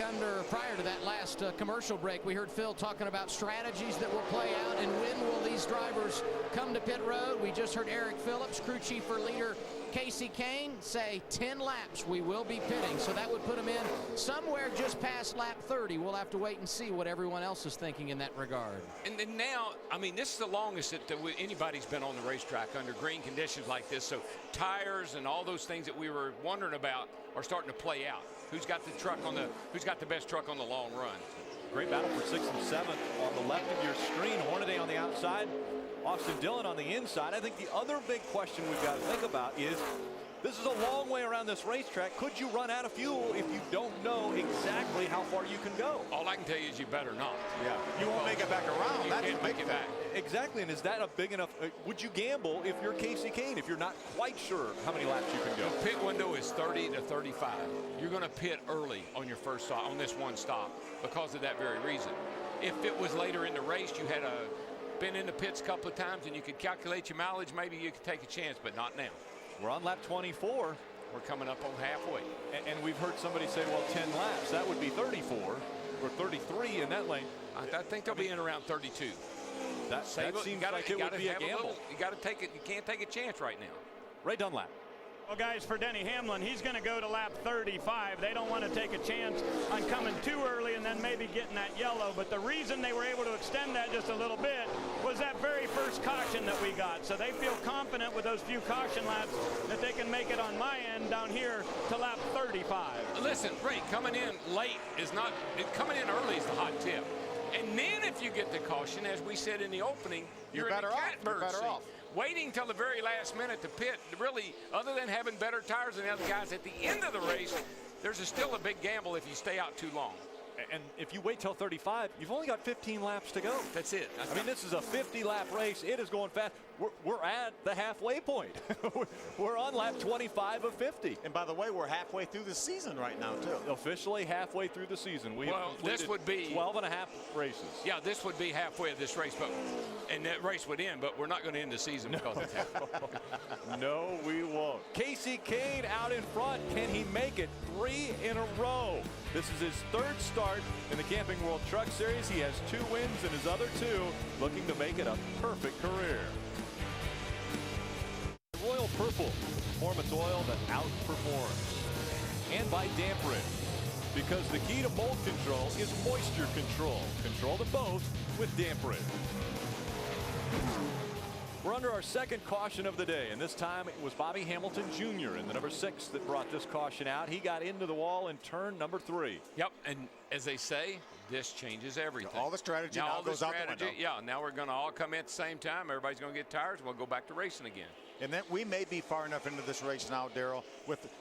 prior to that last commercial break, we heard Phil talking about strategies that will play out and when will these drivers come to pit road. We just heard Eric Phillips, crew chief or leader Casey Kane, say 10 laps we will be pitting. So that would put him in somewhere just past lap 30. We'll have to wait and see what everyone else is thinking in that regard. And then now, I mean, this is the longest that anybody's been on the racetrack under green conditions like this. So tires and all those things that we were wondering about are starting to play out. Who's got the best truck on the long run? Great battle for 6th and 7th on the left of your screen. Hornaday on the outside, Austin Dillon on the inside. I think the other big question we've got to think about is this is a long way around this racetrack. Could you run out of fuel if you don't know exactly how far you can go? All I can tell you is you better not. Yeah, you won't make it back around. You can't make it back. Exactly, and is that a big enough? Would you gamble if you're Casey Kane if you're not quite sure how many laps you can go? The pit window is 30 to 35. You're going to pit early on your first stop, on this one stop, because of that very reason. If it was later in the race, you had been in the pits a couple of times and you could calculate your mileage, maybe you could take a chance, but not now. We're on lap 24. We're coming up on halfway. And we've heard somebody say, well, 10 laps. That would be 34 or 33 in that lane. I think they'll be in around 32. That seems like it would be a gamble. You got to take it. You can't take a chance right now. Ray Dunlap. Well, guys, for Denny Hamlin, he's going to go to lap 35. They don't want to take a chance on coming too early and then maybe getting that yellow. But the reason they were able to extend that just a little bit was that very first caution that we got. So they feel confident with those few caution laps that they can make it on my end down here to lap 35. Listen, Ray, coming in late is not – coming in early is the hot tip. And then if you get the caution, as we said in the opening, you're better in the off. catbird You're better seat. off. Waiting till the very last minute to pit, really, other than having better tires than the other guys at the end of the race, there's still a big gamble if you stay out too long. And if you wait till 35, you've only got 15 laps to go. That's it. I mean, this is a 50-lap race. It is going fast. We're at the halfway point. We're on lap 25 of 50. And by the way, we're halfway through the season right now, too. Officially halfway through the season. We have completed this would be 12 and a half races. Yeah, this would be halfway of this race, and that race would end, but we're not going to end the season because it's halfway. No, we won't. Casey Kane out in front. Can he make it 3 in a row? This is his 3rd start in the Camping World Truck Series. He has 2 wins in his other 2, looking to make it a perfect career. Royal Purple, performance oil that outperforms. And by Damp Rid, because the key to mold control is moisture control. Control them both with Damp Rid. We're under our 2nd caution of the day, and this time it was Bobby Hamilton Jr. in the number 6 that brought this caution out. He got into the wall in turn number 3. Yep, and as they say, this changes everything. All the strategy now goes out the window. Yeah, now we're going to all come in at the same time. Everybody's going to get tires, and we'll go back to racing again. And then we may be far enough into this race now, Daryl.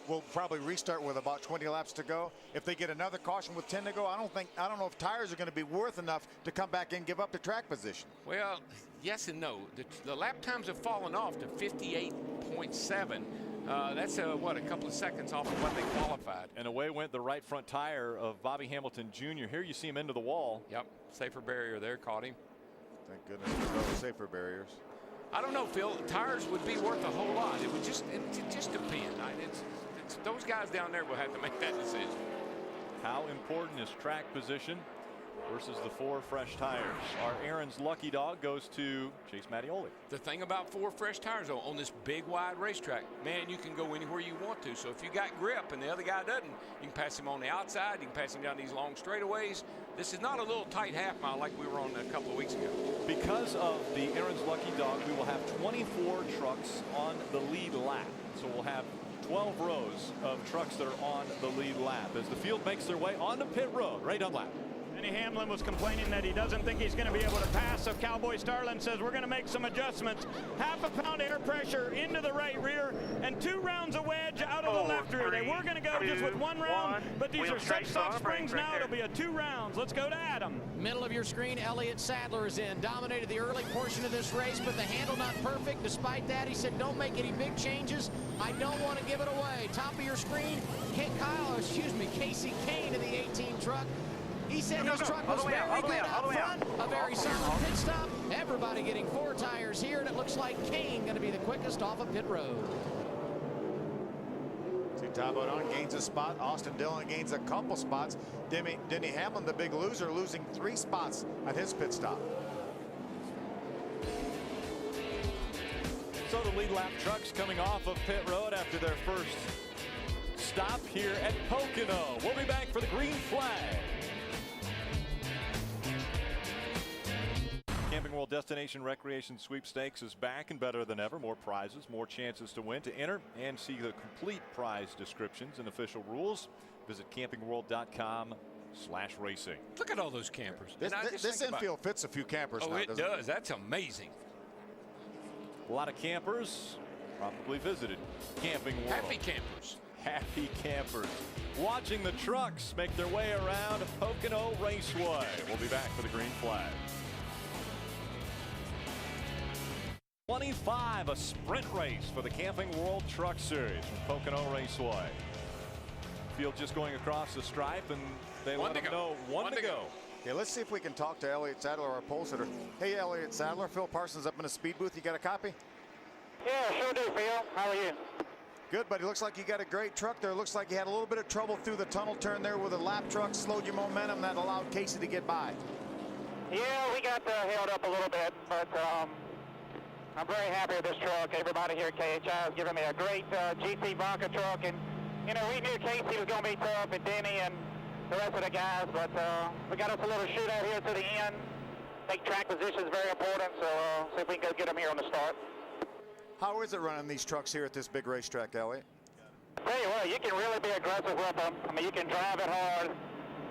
We'll probably restart with about 20 laps to go. If they get another caution with 10 to go, I don't know if tires are going to be worth enough to come back and give up the track position. Well, yes and no. The lap times have fallen off to 58.7. That's what, a couple of seconds off of what they qualified. And away went the right front tire of Bobby Hamilton Jr. Here you see him into the wall. Yep, safer barrier there, caught him. Thank goodness for those safer barriers. I don't know, Phil. Tires would be worth a whole lot. It would just depend. Those guys down there will have to make that decision. How important is track position versus the 4 fresh tires? Our Aaron's lucky dog goes to Chase Mattioli. The thing about 4 fresh tires, though, on this big, wide racetrack, man, you can go anywhere you want to. So if you got grip and the other guy doesn't, you can pass him on the outside. You can pass him down these long straightaways. This is not a little tight half mile like we were on a couple of weeks ago. Because of the Aaron's lucky dog, we will have 24 trucks on the lead lap. So we'll have 12 rows of trucks that are on the lead lap as the field makes their way onto pit road. Ray Dunlap. Denny Hamlin was complaining that he doesn't think he's going to be able to pass, so Cowboy Starlin says we're going to make some adjustments. Half a pound air pressure into the right rear and 2 rounds of wedge out of the left rear. They were going to go just with 1 round, but these are such soft springs now, it'll be a 2 rounds. Let's go to Adam. Middle of your screen, Elliott Sadler is in. Dominated the early portion of this race, but the handle not perfect. Despite that, he said, don't make any big changes. I don't want to give it away. Top of your screen, Casey Kane in the 18 truck. He said his truck was very good out front, a very solid pit stop. Everybody getting 4 tires here, and it looks like Kane going to be the quickest off of pit road. See, Ty Bodon gains a spot. Austin Dillon gains a couple spots. Denny Hamlin, the big loser, losing 3 spots at his pit stop. So the lead lap trucks coming off of pit road after their first stop here at Pocono. We'll be back for the green flag. Camping World Destination Recreation Sweepstakes is back and better than ever. More prizes, more chances to win. To enter and see the complete prize descriptions and official rules, visit campingworld.com/racing. Look at all those campers. This infield fits a few campers now, it does. That's amazing. A lot of campers probably visited Camping World. Happy campers. Happy campers. Watching the trucks make their way around Pocono Raceway. We'll be back for the green flag. 25, a sprint race for the Camping World Truck Series from Pocono Raceway. Field just going across the stripe, and they let them know one to go. Okay, let's see if we can talk to Elliott Sadler, our pole sitter. Hey, Elliott Sadler, Phil Parsons up in the speed booth. You got a copy? Yeah, sure do, Phil. How are you? Good, buddy. Looks like you got a great truck there. Looks like you had a little bit of trouble through the tunnel turn there with a lap truck, slowed your momentum. That allowed Casey to get by. Yeah, we got held up a little bit, but I'm very happy with this truck. Everybody here at KHI has given me a great GT Vodka truck, and you know, we knew Casey was going to be tough, and Denny and the rest of the guys, but we got us a little shootout here to the end. I think track position is very important, so see if we can go get them here on the start. How is it running these trucks here at this big racetrack, Elliott? Tell you what, you can really be aggressive with them. I mean, you can drive it hard,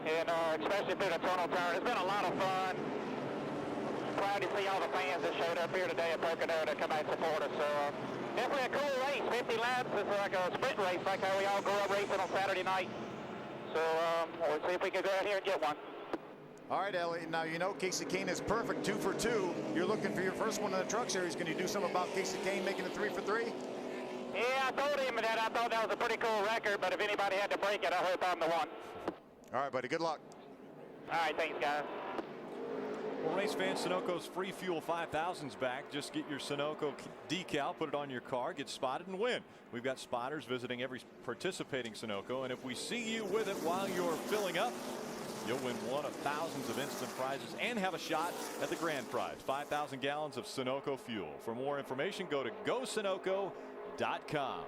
and especially through the tunnel turn. It's been a lot of fun. Proud to see all the fans that showed up here today at Pocono to come out and support us. So definitely a cool race. 50 laps. It's like a sprint race, like how we all grew up racing on Saturday night. So we'll see if we can go out here and get one. All right, Elliott. Now, you know Casey Kane is perfect, 2 for 2. You're looking for your first one in the truck series. Can you do something about Casey Kane making it 3 for 3? Yeah, I told him that I thought that was a pretty cool record, but if anybody had to break it, I hope I'm the one. All right, buddy. Good luck. All right, thanks, guys. Well, race fans, Sunoco's free fuel 5000's back. Just get your Sunoco decal, put it on your car, get spotted, and win. We've got spotters visiting every participating Sunoco, and if we see you with it while you're filling up, you'll win one of thousands of instant prizes and have a shot at the grand prize, 5,000 gallons of Sunoco fuel. For more information, go to GoSunoco.com.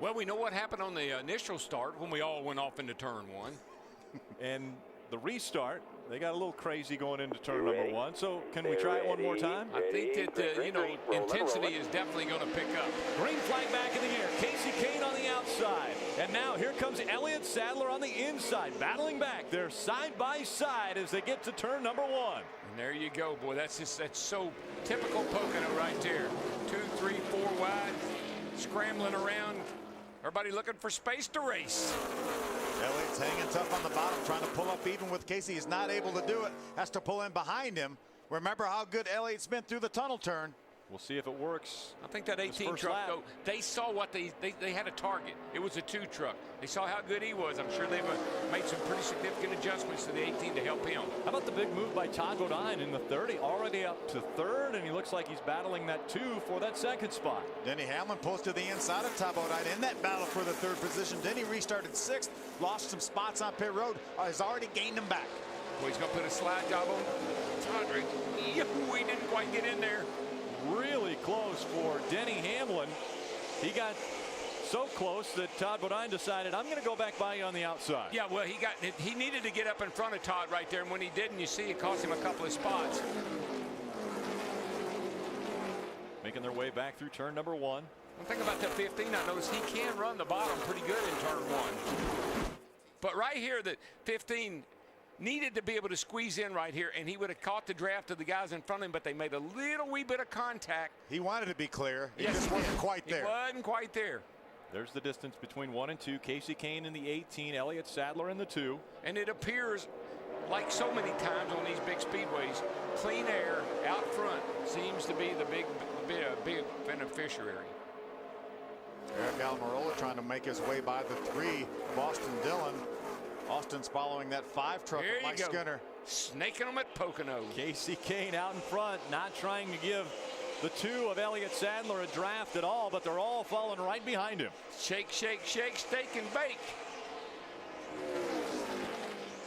Well, we know what happened on the initial start when we all went off into turn 1. And the restart, they got a little crazy going into turn number 1. So can we try it one more time? I think that, you know, intensity is definitely going to pick up. Green flag back in the air. Casey Kane on the outside. And now here comes Elliott Sadler on the inside, battling back. They're side by side as they get to turn number 1. And there you go, boy. That's so typical Pocono right there. 2, 3, 4 wide, scrambling around. Everybody looking for space to race. Elliott's hanging tough on the bottom, trying to pull up even with Casey. He's not able to do it. Has to pull in behind him. Remember how good Elliott's been through the tunnel turn. We'll see if it works. I think that 18 truck, though, they saw what they had a target. It was a 2 truck. They saw how good he was. I'm sure they've made some pretty significant adjustments to the 18 to help him. How about the big move by Todd Bodine in the 30, already up to 3rd, and he looks like he's battling that 2 for that 2nd spot. Denny Hamlin pulls to the inside of Todd Bodine in that battle for the 3rd position. Denny restarted 6th, lost some spots on pit road, has already gained them back. Well, he's going to put a slide job on Todd. He didn't quite get in there. Really close for Denny Hamlin. He got so close that Todd Bodine decided, I'm going to go back by you on the outside. Yeah, well, he needed to get up in front of Todd right there, and when he didn't, you see it cost him a couple of spots. Making their way back through turn number 1. One thing about that 15, I noticed he can run the bottom pretty good in turn 1. But right here, the 15 needed to be able to squeeze in right here, and he would have caught the draft of the guys in front of him, but they made a little wee bit of contact. He wanted to be clear. He Yes, just wasn't quite there. He wasn't quite there. There's the distance between 1 and 2. Casey Kane in the 18, Elliott Sadler in the 2. And it appears, like so many times on these big speedways, clean air out front seems to be the big beneficiary. Eric Almirola trying to make his way by the 3 of Austin Dillon. Austin's following that 5 truck of Mike Skinner. Snaking them at Pocono. Casey Kane out in front, not trying to give the 2 of Elliott Sadler a draft at all, but they're all falling right behind him. Shake, shake, shake, steak and bake.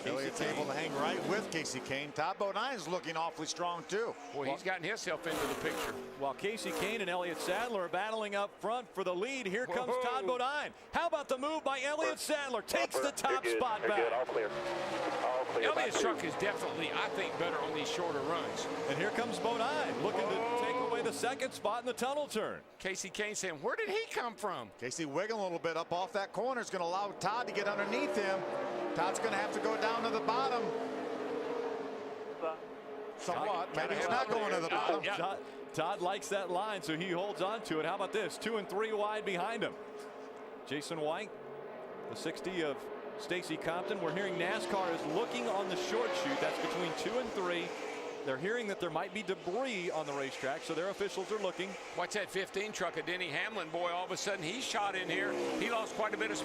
Elliott's able to hang right with Casey Kane. Todd Bodine's looking awfully strong too. Boy, he's gotten himself into the picture. While Casey Kane and Elliott Sadler are battling up front for the lead, here comes Todd Bodine. How about the move by Elliott Sadler? Takes the top spot back. Good. All clear. All clear. Elliott's truck is definitely, I think, better on these shorter runs. And here comes Bodine looking to take away the 2nd spot in the tunnel turn. Casey Kane saying, where did he come from? Casey wiggling a little bit up off that corner is going to allow Todd to get underneath him. Todd's going to have to go down to the bottom. Somewhat. Maybe he's not going to the bottom. Todd likes that line, so he holds on to it. How about this? 2 and 3 wide behind him. Jason White, the 60 of Stacy Compton. We're hearing NASCAR is looking on the short chute. That's between 2 and 3. They're hearing that there might be debris on the racetrack, so their officials are looking. Watch that 15 truck of Denny Hamlin, boy, all of a sudden he shot in here. He lost quite a bit of,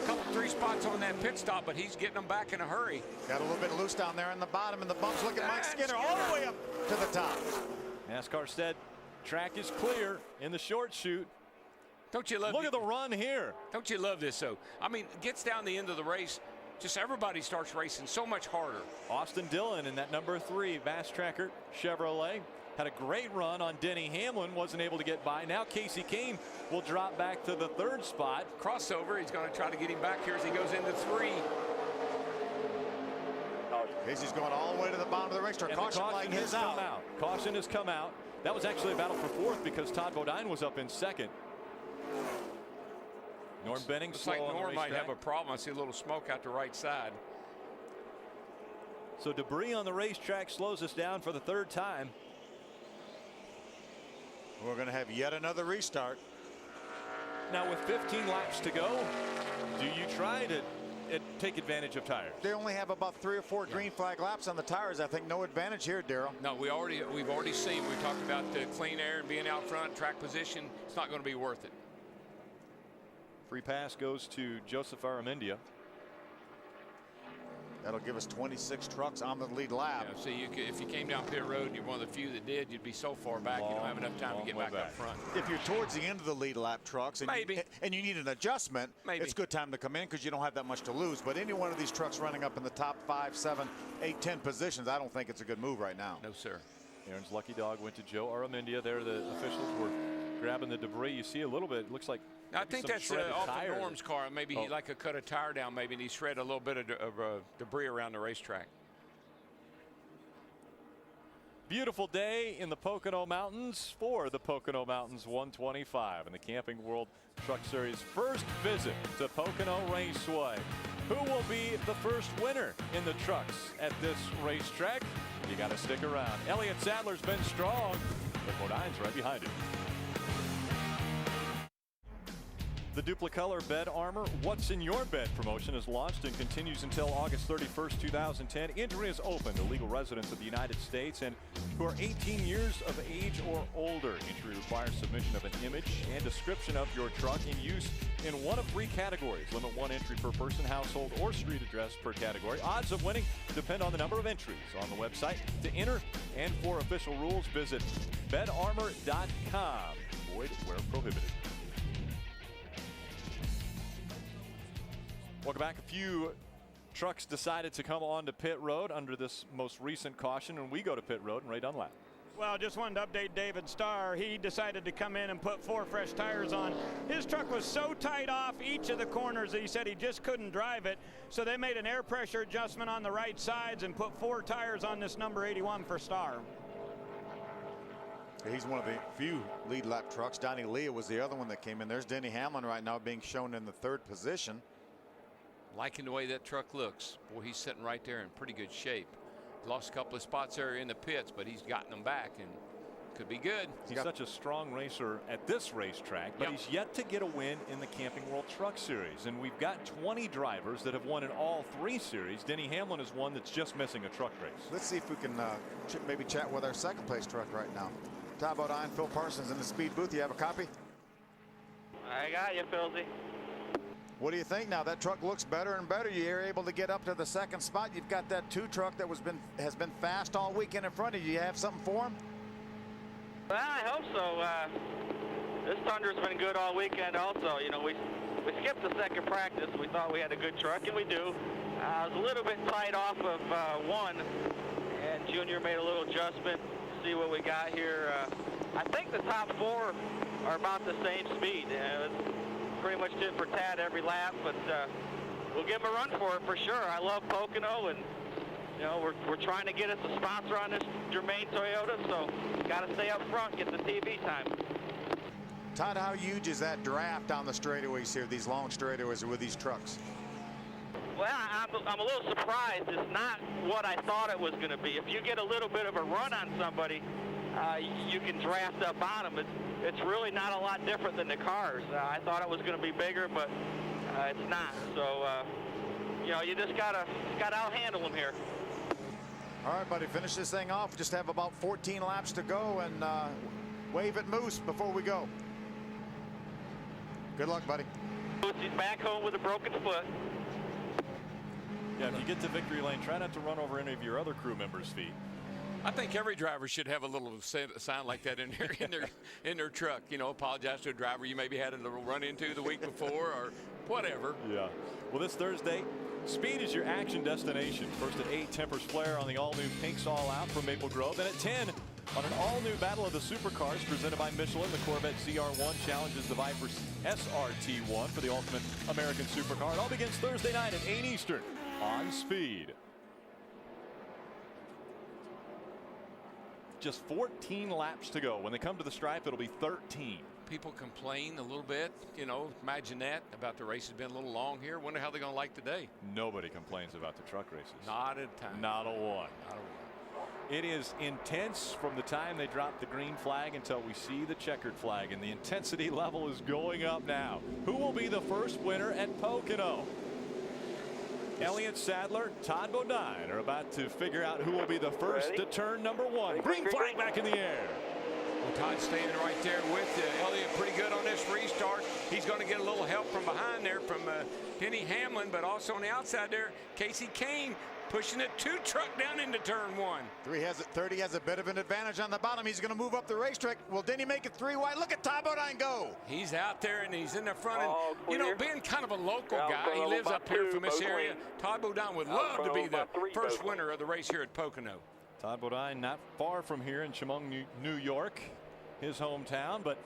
couple, 3 spots on that pit stop, but he's getting them back in a hurry. Got a little bit loose down there in the bottom, and the bumps. Look at Mike Skinner all the way up to the top. NASCAR said track is clear in the short chute. Don't you love Look at the run here. Don't you love this, though? I mean, gets down the end of the race, just everybody starts racing so much harder. Austin Dillon in that number 3 Bass Tracker Chevrolet had a great run on Denny Hamlin, wasn't able to get by. Now Casey Kane will drop back to the 3rd spot. Crossover, he's going to try to get him back here as he goes into 3. Casey's going all the way to the bottom of the racetrack. Caution light is out. Caution has come out. That was actually a battle for 4th because Todd Bodine was up in 2nd. Norm Benning looks slow like on the Norm might racetrack. have a problem. I see a little smoke out the right side. So debris on the racetrack slows us down for the 3rd time. We're going to have yet another restart. Now with 15 laps to go, do you try to take advantage of tires? They only have about 3 or 4 green flag laps on the tires. I think no advantage here, Darrell. No, we've already seen. We talked about the clean air and being out front, track position. It's not going to be worth it. Free pass goes to Joseph Aramendia. That'll give us 26 trucks on the lead lap. Yeah, so if you came down pit road and you're one of the few that did, you'd be so far back you don't have enough time to get back up front. If you're towards the end of the lead lap trucks and, and you need an adjustment, it's a good time to come in because you don't have that much to lose. But any one of these trucks running up in the top 5, 7, 8, 10 positions, I don't think it's a good move right now. No, sir. Aaron's lucky dog went to Joe Aramendia. There the officials were grabbing the debris. You see a little bit. It looks like I think that's off of Norm's car. Maybe he like cut a tire down, maybe, and he shredded a little bit of debris around the racetrack. Beautiful day in the Pocono Mountains for the Pocono Mountains 125 and the Camping World Truck Series first visit to Pocono Raceway. Who will be the first winner in the trucks at this racetrack? You got to stick around. Elliott Sadler's been strong, but Bodine's right behind him. The Duplicolor Bed Armor What's in Your Bed promotion is launched and continues until August 31st, 2010. Entry is open to legal residents of the United States and who are 18 years of age or older. Entry requires submission of an image and description of your truck in use in one of 3 categories. Limit 1 entry per person, household, or street address per category. Odds of winning depend on the number of entries on the website. To enter and for official rules, visit bedarmor.com. Void where prohibited. Welcome back. A few trucks decided to come onto pit road under this most recent caution, and we go to pit road and Ray Dunlap. Well, just wanted to update David Starr. He decided to come in and put 4 fresh tires on. His truck was so tight off each of the corners that he said he just couldn't drive it. So they made an air pressure adjustment on the right sides and put 4 tires on this number 81 for Starr. He's one of the few lead lap trucks. Donnie Leah was the other one that came in. There's Denny Hamlin right now being shown in the 3rd position. Liking the way that truck looks. Boy, he's sitting right there in pretty good shape. Lost a couple of spots there in the pits, but he's gotten them back and could be good. He's such a strong racer at this racetrack, but he's yet to get a win in the Camping World Truck Series. And we've got 20 drivers that have won in all 3 series. Denny Hamlin is one that's just missing a truck race. Let's see if we can maybe chat with our 2nd place truck right now. Todd Bodine, Phil Parsons in the speed booth. You have a copy? I got you, Philzy. What do you think now? That truck looks better and better. You're able to get up to the 2nd spot. You've got that 2 truck that has been fast all weekend in front of you. You have something for him? Well, I hope so. This Thunder's been good all weekend also. You know, we skipped the 2nd practice. We thought we had a good truck, and we do. I was a little bit tight off of 1, and Junior made a little adjustment. See what we got here. I think the top 4 are about the same speed. Pretty much tit for tat every lap, but we'll give him a run for it for sure. I love Pocono, and you know we're trying to get us a sponsor on this Germain Toyota, so got to stay up front, get the TV time. Todd, how huge is that draft on the straightaways here, these long straightaways with these trucks? Well, I'm a little surprised. It's not what I thought it was going to be. If you get a little bit of a run on somebody, you can draft up on them. It's really not a lot different than the cars. I thought it was going to be bigger, but it's not. So, you know, you just gotta outhandle them here. All right, buddy, finish this thing off. Just have about 14 laps to go, and wave at Moose before we go. Good luck, buddy. Moose, he's back home with a broken foot. Yeah, if you get to victory lane, try not to run over any of your other crew members' feet. I think every driver should have a little sound like that in their truck. You know, apologize to a driver you maybe had a little run into the week before or whatever. Yeah. Well, this Thursday, speed is your action destination. First at 8, Tempers Flare on the all-new Pinks All Out from Maple Grove. Then at 10, on an all-new Battle of the Supercars presented by Michelin, the Corvette ZR1 challenges the Viper SRT1 for the ultimate American supercar. It all begins Thursday night at 8 Eastern on Speed. Just 14 laps to go. When they come to the stripe, it'll be 13. People complain a little bit, you know, imagine that about the race has been a little long here. Wonder how they're going to like today. Nobody complains about the truck races. Not a time. Not a one. Not a one. It is intense from the time they drop the green flag until we see the checkered flag, and the intensity level is going up now. Who will be the first winner at Pocono? Elliott Sadler, Todd Bodine are about to figure out who will be the first to turn number 1. Green flag back in the air. Well, Todd's standing right there with Elliott pretty good on this restart. He's going to get a little help from behind there from Denny Hamlin, but also on the outside there, Casey Kane pushing it 2 truck down into turn 1. 30 has a bit of an advantage on the bottom. He's going to move up the racetrack. Will Denny make it 3 wide? Look at Todd Bodine go. He's out there and he's in the front. And, you know, being kind of a local guy, he lives up here from this area. Todd Bodine would love to be the first winner of the race here at Pocono. Todd Bodine not far from here in Chemung, New York, his hometown, but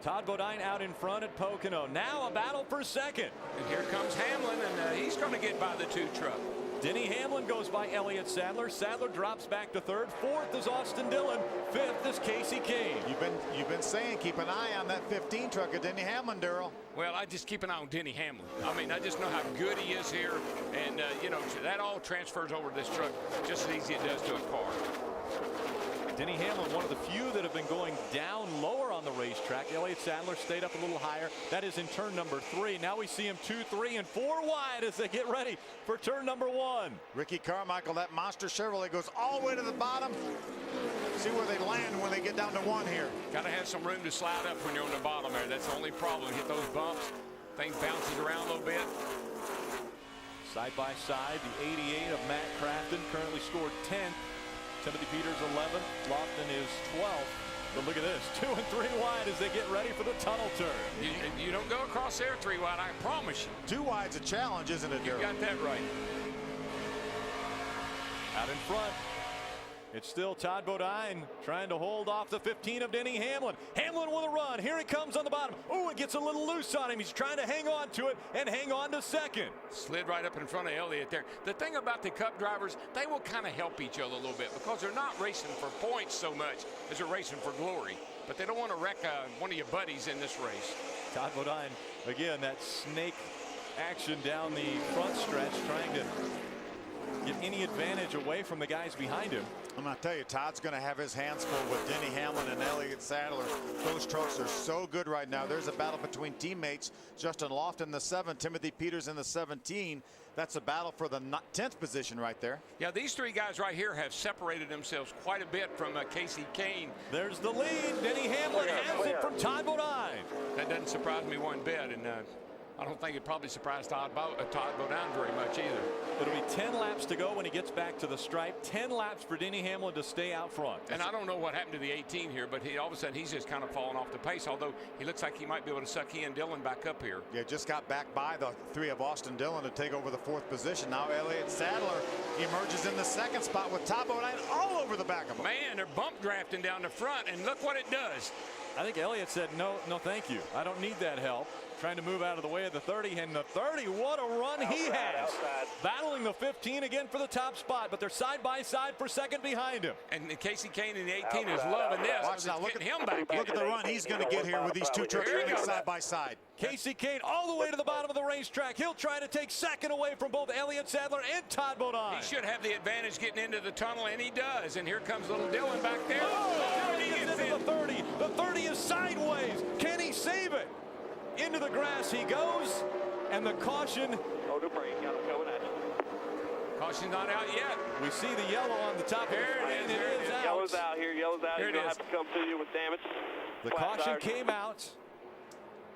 Todd Bodine out in front at Pocono. Now a battle for second. And here comes Hamlin, and he's going to get by the 2 truck. Denny Hamlin goes by Elliott Sadler. Sadler drops back to third. Fourth is Austin Dillon. Fifth is Casey Kane. You've been saying keep an eye on that 15 truck of Denny Hamlin, Darrell. Well, I just keep an eye on Denny Hamlin. I mean, I just know how good he is here, and you know, that all transfers over to this truck just as easy as it does to a car. Denny Hamlin, one of the few that have been going down lower on the racetrack. Elliott Sadler stayed up a little higher. That is in turn number 3. Now we see him 2, 3, and 4 wide as they get ready for turn number 1. Ricky Carmichael, that monster Chevrolet, goes all the way to the bottom. See where they land when they get down to 1 here. Got to have some room to slide up when you're on the bottom there. That's the only problem. Hit those bumps. Thing bounces around a little bit. Side by side, the 88 of Matt Crafton currently scored 10th. Timothy Peters 11th. Lofton is 12th. But look at this, 2 and 3 wide as they get ready for the tunnel turn. You don't go across there 3 wide, I promise you. 2 wide's a challenge, isn't it, You got that right. Out in front, it's still Todd Bodine trying to hold off the 15 of Denny Hamlin. Hamlin with a run. Here he comes on the bottom. Oh, it gets a little loose on him. He's trying to hang on to it and hang on to second. Slid right up in front of Elliott there. The thing about the Cup drivers, they will kind of help each other a little bit because they're not racing for points so much as they're racing for glory. But they don't want to wreck one of your buddies in this race. Todd Bodine, again, that snake action down the front stretch, trying to get any advantage away from the guys behind him. I'm going to tell you, Todd's going to have his hands full with Denny Hamlin and Elliott Sadler. Those trucks are so good right now. There's a battle between teammates. Justin Lofton in the 7, Timothy Peters in the 17. That's a battle for the 10th position right there. Yeah, these 3 guys right here have separated themselves quite a bit from Casey Kane. There's the lead. Denny Hamlin has it from Todd Bodine. That doesn't surprise me one bit, and I don't think it probably surprised Todd Bodine very much either. It'll be 10 laps to go when he gets back to the stripe. 10 laps for Denny Hamlin to stay out front. And I don't know what happened to the 18 here, but all of a sudden he's just kind of fallen off the pace, although he looks like he might be able to suck he and Dillon back up here. Yeah, just got back by the 3 of Austin Dillon to take over the 4th position. Now Elliott Sadler emerges in the 2nd spot with Todd Bodine all over the back of him. Man, they're bump drafting down the front, and look what it does. I think Elliott said, no, thank you. I don't need that help. Trying to move out of the way of the 30, and the 30, what a run he has. Battling the 15 again for the top spot, but they're side by side for second behind him. And Casey Kane in the 18 is loving this. Watch now, look at him back. Look at the run he's going to get here with these 2 trucks running side by side. Casey Kane all the way to the bottom of the racetrack. He'll try to take second away from both Elliott Sadler and Todd Bodine. He should have the advantage getting into the tunnel, and he does. And here comes little Dillon back there. Oh, he gets into the 30. The 30 is sideways. Can he save it? Into the grass he goes, and the caution. Oh, the brake, got him coming at you. Caution's not out yet. We see the yellow on the top of the screen. It is out. Yellow's out here. Yellow's out. He's going to have to come to you with damage. The caution came out.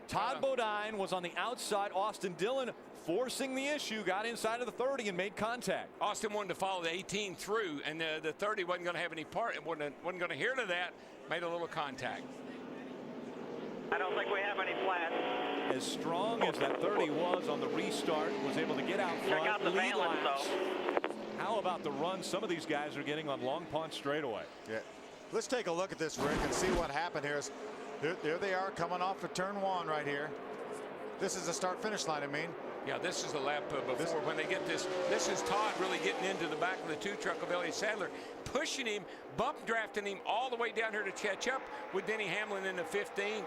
Todd Bodine was on the outside. Austin Dillon forcing the issue, got inside of the 30 and made contact. Austin wanted to follow the 18 through, and the 30 wasn't going to have any part. It wasn't going to hear to that. Made a little contact. I don't think we have any flat. As strong as that 30 was on the restart, was able to get out front. Check out the lead balance, laps. How about the run some of these guys are getting on Long Pond straightaway? Yeah. Let's take a look at this, Rick, and see what happened here. There they are coming off of turn 1 right here. This is the start-finish line, I mean. Yeah, this is the lap before when they get this. This is Todd really getting into the back of the 2 truck of Elliott Sadler, pushing him, bump drafting him all the way down here to catch up with Denny Hamlin in the 15.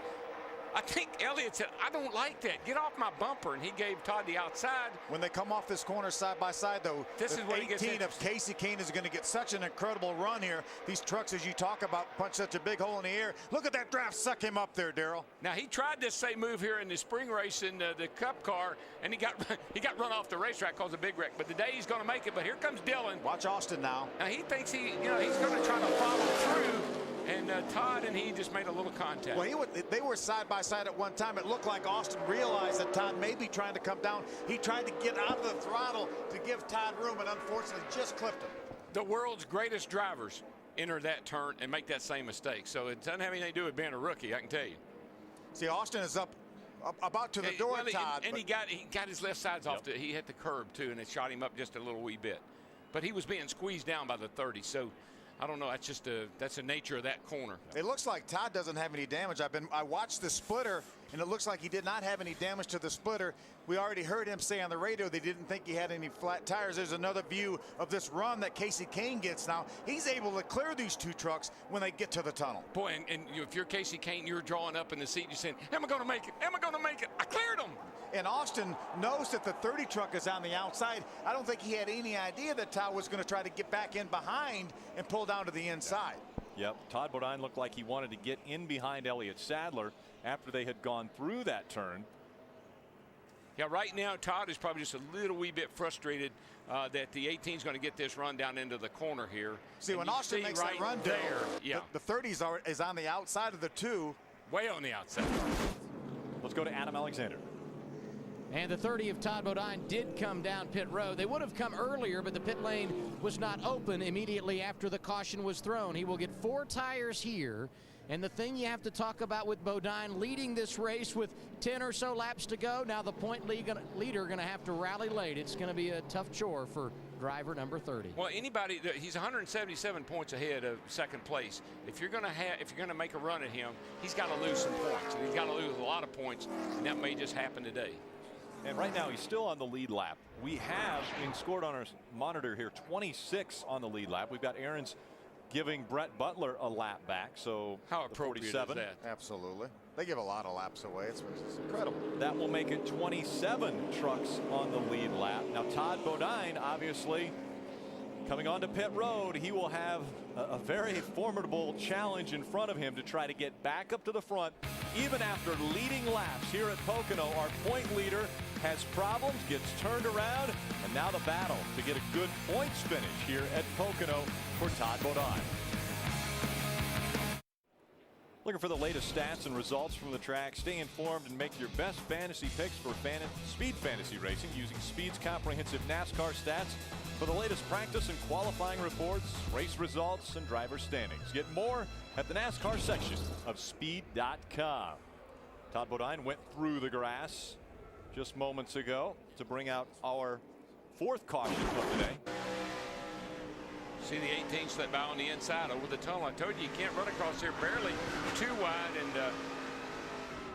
I think Elliott said, I don't like that. Get off my bumper. And he gave Todd the outside. When they come off this corner side by side, though, this is what 18 of Casey Kane is going to get such an incredible run here. These trucks, as you talk about, punch such a big hole in the air. Look at that draft suck him up there, Darrell. Now, he tried this same move here in the spring race in the Cup car, and he got run off the racetrack, caused a big wreck. But today he's going to make it. But here comes Dillon. Watch Austin now. Now, he thinks he's going to try to follow through. And Todd and he just made a little contact. Well, they were side by side at one time. It looked like Austin realized that Todd may be trying to come down. He tried to get out of the throttle to give Todd room, and unfortunately just clipped him. The world's greatest drivers enter that turn and make that same mistake. So it doesn't have anything to do with being a rookie, I can tell you. See, Austin is up about to the door, Todd. And he got his left sides off. He hit the curb, too, and it shot him up just a little wee bit. But he was being squeezed down by the 30, so I don't know. That's the nature of that corner. It looks like Todd doesn't have any damage. I watched the splitter. and it looks like he did not have any damage to the splitter. We already heard him say on the radio they didn't think he had any flat tires. There's another view of this run that Casey Kane gets now. He's able to clear these two trucks when they get to the tunnel. Boy, and if you're Casey Kane, you're drawing up in the seat, you're saying, am I going to make it? Am I going to make it? I cleared him. And Austin knows that the 30 truck is on the outside. I don't think he had any idea that Todd was going to try to get back in behind and pull down to the inside. Yep, Todd Bodine looked like he wanted to get in behind Elliott Sadler after they had gone through that turn. Yeah, right now Todd is probably just a little wee bit frustrated that the 18 is going to get this run down into the corner here. See, when Austin makes that run there, the 30s is on the outside of the two. Way on the outside. Let's go to Adam Alexander. And the 30 of Todd Bodine did come down pit road. They would have come earlier, but the pit lane was not open immediately after the caution was thrown. He will get 4 tires here. And the thing you have to talk about with Bodine leading this race with 10 or so laps to go, now the point leader going to have to rally late. It's going to be a tough chore for driver number 30. Well, anybody, he's 177 points ahead of second place. If you're going to make a run at him, he's got to lose some points. And he's got to lose a lot of points, and that may just happen today. And right now he's still on the lead lap. We have being scored on our monitor here 26 on the lead lap. We've got Aaron's giving Brett Butler a lap back. So how appropriate 47. is that? Absolutely. They give a lot of laps away. It's incredible. That will make it 27 trucks on the lead lap. Now Todd Bodine obviously coming onto pit road. He will have a very formidable challenge in front of him to try to get back up to the front. Even after leading laps here at Pocono, our point leader has problems, gets turned around, and now the battle to get a good points finish here at Pocono for Todd Bodine. Looking for the latest stats and results from the track? Stay informed and make your best fantasy picks for Speed Fantasy Racing using Speed's comprehensive NASCAR stats for the latest practice and qualifying reports, race results, and driver standings. Get more at the NASCAR section of Speed.com. Todd Bodine went through the grass just moments ago to bring out our 4th caution of the day. See the 18 slip by on the inside over the tunnel. I told you can't run across here, barely too wide, and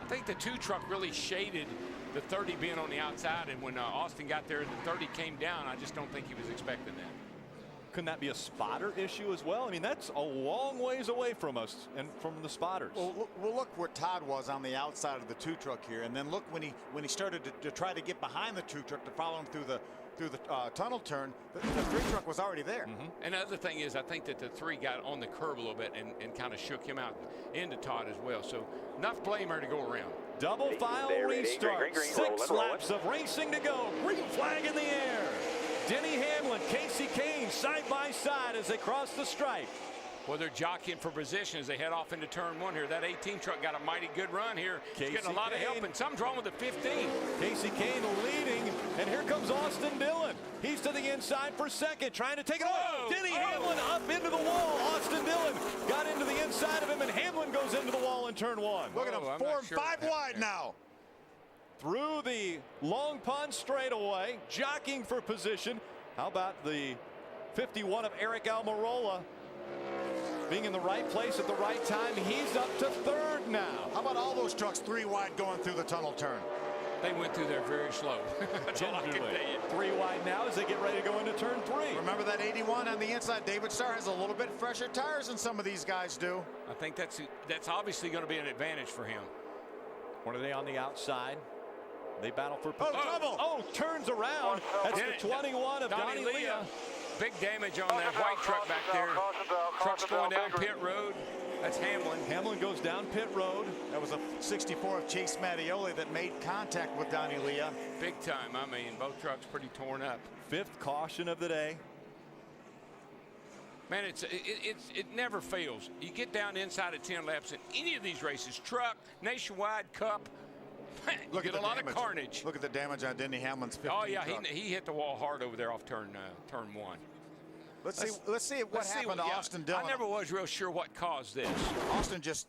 I think the 2 truck really shaded the 30 being on the outside, and when Austin got there and the 30 came down, I just don't think he was expecting that. Couldn't that be a spotter issue as well? I mean, that's a long ways away from us and from the spotters. Well, look where Todd was on the outside of the 2 truck here, and then look when he started to try to get behind the 2 truck to follow him through the tunnel turn, the 3 truck was already there. And the other thing is, I think that the 3 got on the curb a little bit and kind of shook him out into Todd as well. So enough blame there to go around. Double file restart. Green, 6 laps of racing to go. Green flag in the air. Denny Hamlin, Casey Kane side by side as they cross the stripe. Well, they're jockeying for position as they head off into turn 1 here. That 18 truck got a mighty good run here. He's getting a lot of help, and something's wrong with the 15. Casey Kane leading, and here comes Austin Dillon. He's to the inside for second, trying to take it away. Denny Hamlin up into the wall. Austin Dillon got into the inside of him, and Hamlin goes into the wall in turn 1. Look at him, 4 and 5 wide now. Through the Long Pond straightaway, jockeying for position. How about the 51 of Eric Almirola? Being in the right place at the right time. He's up to 3rd now. How about all those trucks 3 wide going through the tunnel turn? They went through there very slow. That's all I can tell you. 3 wide now as they get ready to go into turn 3. Remember that 81 on the inside? David Starr has a little bit fresher tires than some of these guys do. I think that's obviously going to be an advantage for him. What are they on the outside? They battle for position. Trouble. Oh, turns around. That's the 21 of Donnie Leah. Big damage on that white truck back there. Truck's going down pit road. That's Hamlin. Hamlin goes down pit road. That was a 64 of Chase Mattioli that made contact with Donnie Leah. Big time. I mean, both trucks pretty torn up. 5th caution of the day. Man, it never fails. You get down inside of 10 laps in any of these races, truck, Nationwide, Cup. Man, look at a lot of carnage. Look at the damage on Denny Hamlin's 15 Oh yeah, truck. he hit the wall hard over there off turn 1. Let's see what happened to Austin Dillon. I never was real sure what caused this. Austin just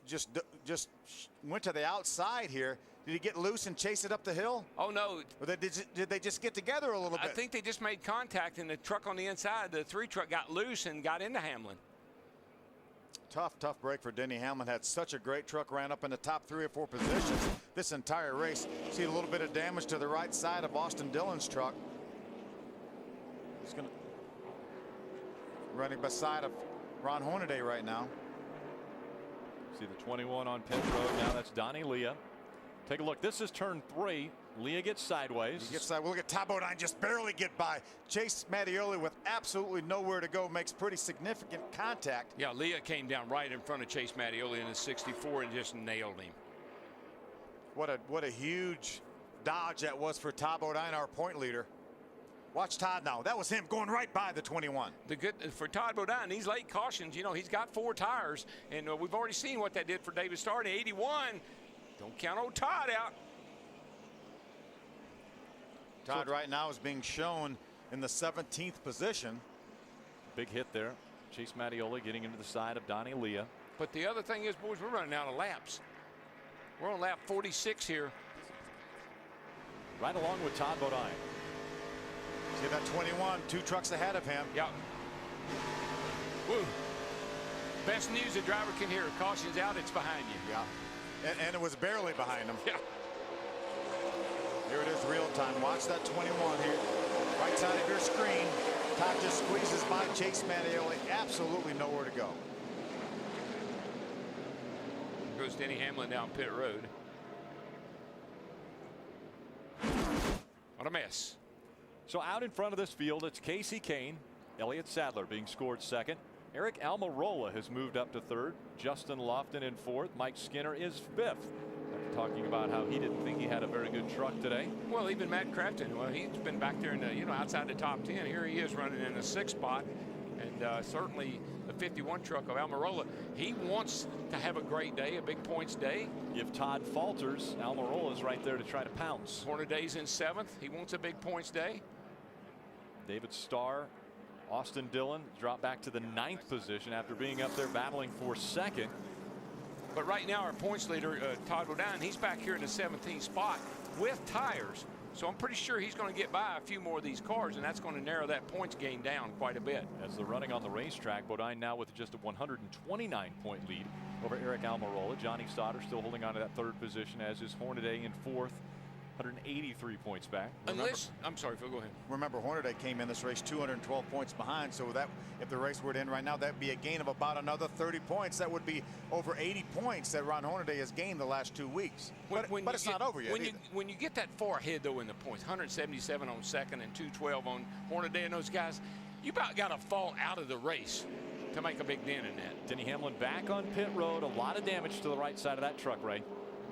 went to the outside here. Did he get loose and chase it up the hill? Oh no. Or did they just get together a little bit? I think they just made contact, and the truck on the inside, the 3 truck, got loose and got into Hamlin. Tough break for Denny Hamlin. Had such a great truck, ran up in the top 3 or 4 positions this entire race. See a little bit of damage to the right side of Austin Dillon's truck. He's going to running beside of Ron Hornaday right now. See the 21 on pit road now. That's Donnie Leah. Take a look. This is turn 3. Leah gets sideways. He gets sideways. Look at Todd Bodine just barely get by. Chase Mattioli with absolutely nowhere to go makes pretty significant contact. Yeah, Leah came down right in front of Chase Mattioli in his 64 and just nailed him. What a huge dodge that was for Todd Bodine, our point leader. Watch Todd now. That was him going right by the 21. The good for Todd Bodine, these late cautions, you know, he's got 4 tires, and we've already seen what that did for David Starr in 81. Don't count old Todd out. Todd right now is being shown in the 17th position. Big hit there. Chase Mattioli getting into the side of Donnie Leah. But the other thing is, boys, we're running out of laps. We're on lap 46 here. Right along with Todd Bodine. See that 21, 2 trucks ahead of him. Yeah. Woo. Best news a driver can hear. Caution's out, it's behind you. Yeah. And it was barely behind him. Yeah. Here it is real time. Watch that 21 here. Right side of your screen. Todd just squeezes by Chase Mattioli. Absolutely nowhere to go. Goes Denny Hamlin down pit road. What a mess. So out in front of this field, it's Casey Kane, Elliott Sadler being scored second. Eric Almirola has moved up to third. Justin Lofton in fourth. Mike Skinner is fifth. After talking about how he didn't think he had a very good truck today. Well, even Matt Crafton, well, he's been back there in the, you know, outside the top 10. Here he is running in the 6th spot. And certainly the 51 truck of Almirola, he wants to have a great day, a big points day. If Todd falters, Almirola's right there to try to pounce. Hornaday's in 7th. He wants a big points day. David Starr, Austin Dillon dropped back to the 9th position after being up there battling for second. But right now our points leader, Todd Bodine, he's back here in the 17th spot with tires. So I'm pretty sure he's going to get by a few more of these cars, and that's going to narrow that points gain down quite a bit. As they're running on the racetrack, Bodine now with just a 129-point lead over Eric Almirola. Johnny Sauter still holding on to that 3rd position, as is Hornaday in 4th. 183 points back. Unless, I'm sorry, Phil, go ahead. Remember, Hornaday came in this race 212 points behind, so that if the race were to end right now, that'd be a gain of about another 30 points. That would be over 80 points that Ron Hornaday has gained the last 2 weeks. But it's not over yet. When you get that far ahead, though, in the points, 177 on second and 212 on Hornaday and those guys, you about got to fall out of the race to make a big dent in that. Denny Hamlin back on pit road. A lot of damage to the right side of that truck, Ray.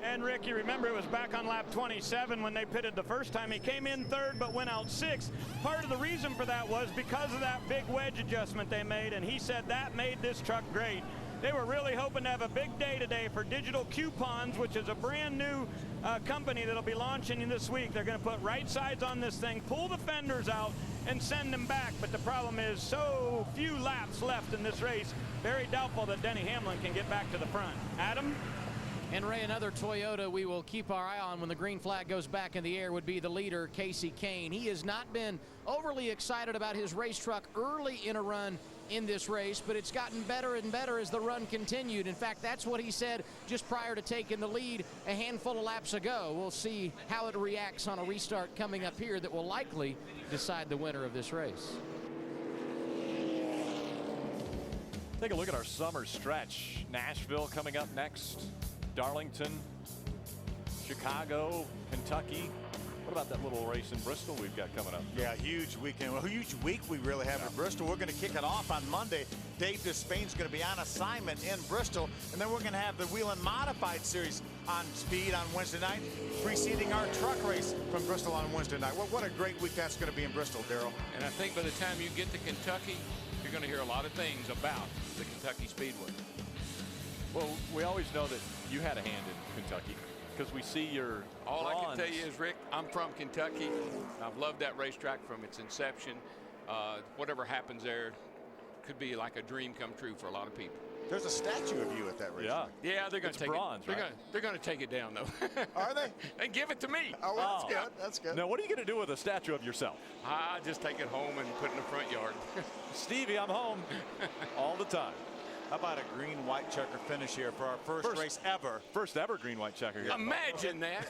And Rick, you remember it was back on lap 27 when they pitted the first time. He came in 3rd but went out 6th. Part of the reason for that was because of that big wedge adjustment they made, and he said that made this truck great. They were really hoping to have a big day today for Digital Coupons, which is a brand new company that'll be launching this week. They're going to put right sides on this thing, pull the fenders out, and send them back. But the problem is so few laps left in this race. Very doubtful that Denny Hamlin can get back to the front. Adam? And Ray, another Toyota we will keep our eye on when the green flag goes back in the air would be the leader, Casey Kane. He has not been overly excited about his race truck early in a run in this race, but it's gotten better and better as the run continued. In fact, that's what he said just prior to taking the lead a handful of laps ago. We'll see how it reacts on a restart coming up here that will likely decide the winner of this race. Take a look at our summer stretch. Nashville coming up next. Darlington, Chicago, Kentucky. What about that little race in Bristol we've got coming up? Yeah, huge weekend. A huge week we really have in Bristol. We're going to kick it off on Monday. Dave Despain's going to be on assignment in Bristol. And then we're going to have the Whelen Modified Series on speed on Wednesday night, preceding our truck race from Bristol on Wednesday night. Well, what a great week that's going to be in Bristol, Darrell. And I think by the time you get to Kentucky, you're going to hear a lot of things about the Kentucky Speedway. Well, we always know that you had a hand in Kentucky because we see your All bronze. I can tell you is, Rick, I'm from Kentucky. I've loved that racetrack from its inception. Whatever happens there could be like a dream come true for a lot of people. There's a statue of you at that racetrack. Yeah, they're going to take bronze, it. right? They're going to take it down, though. Are they? And give it to me. Oh, well, that's good. That's good. Now, what are you going to do with a statue of yourself? I just take it home and put it in the front yard. Stevie, I'm home all the time. How about a green-white checker finish here for our first race ever? First ever green-white checker here. Imagine that.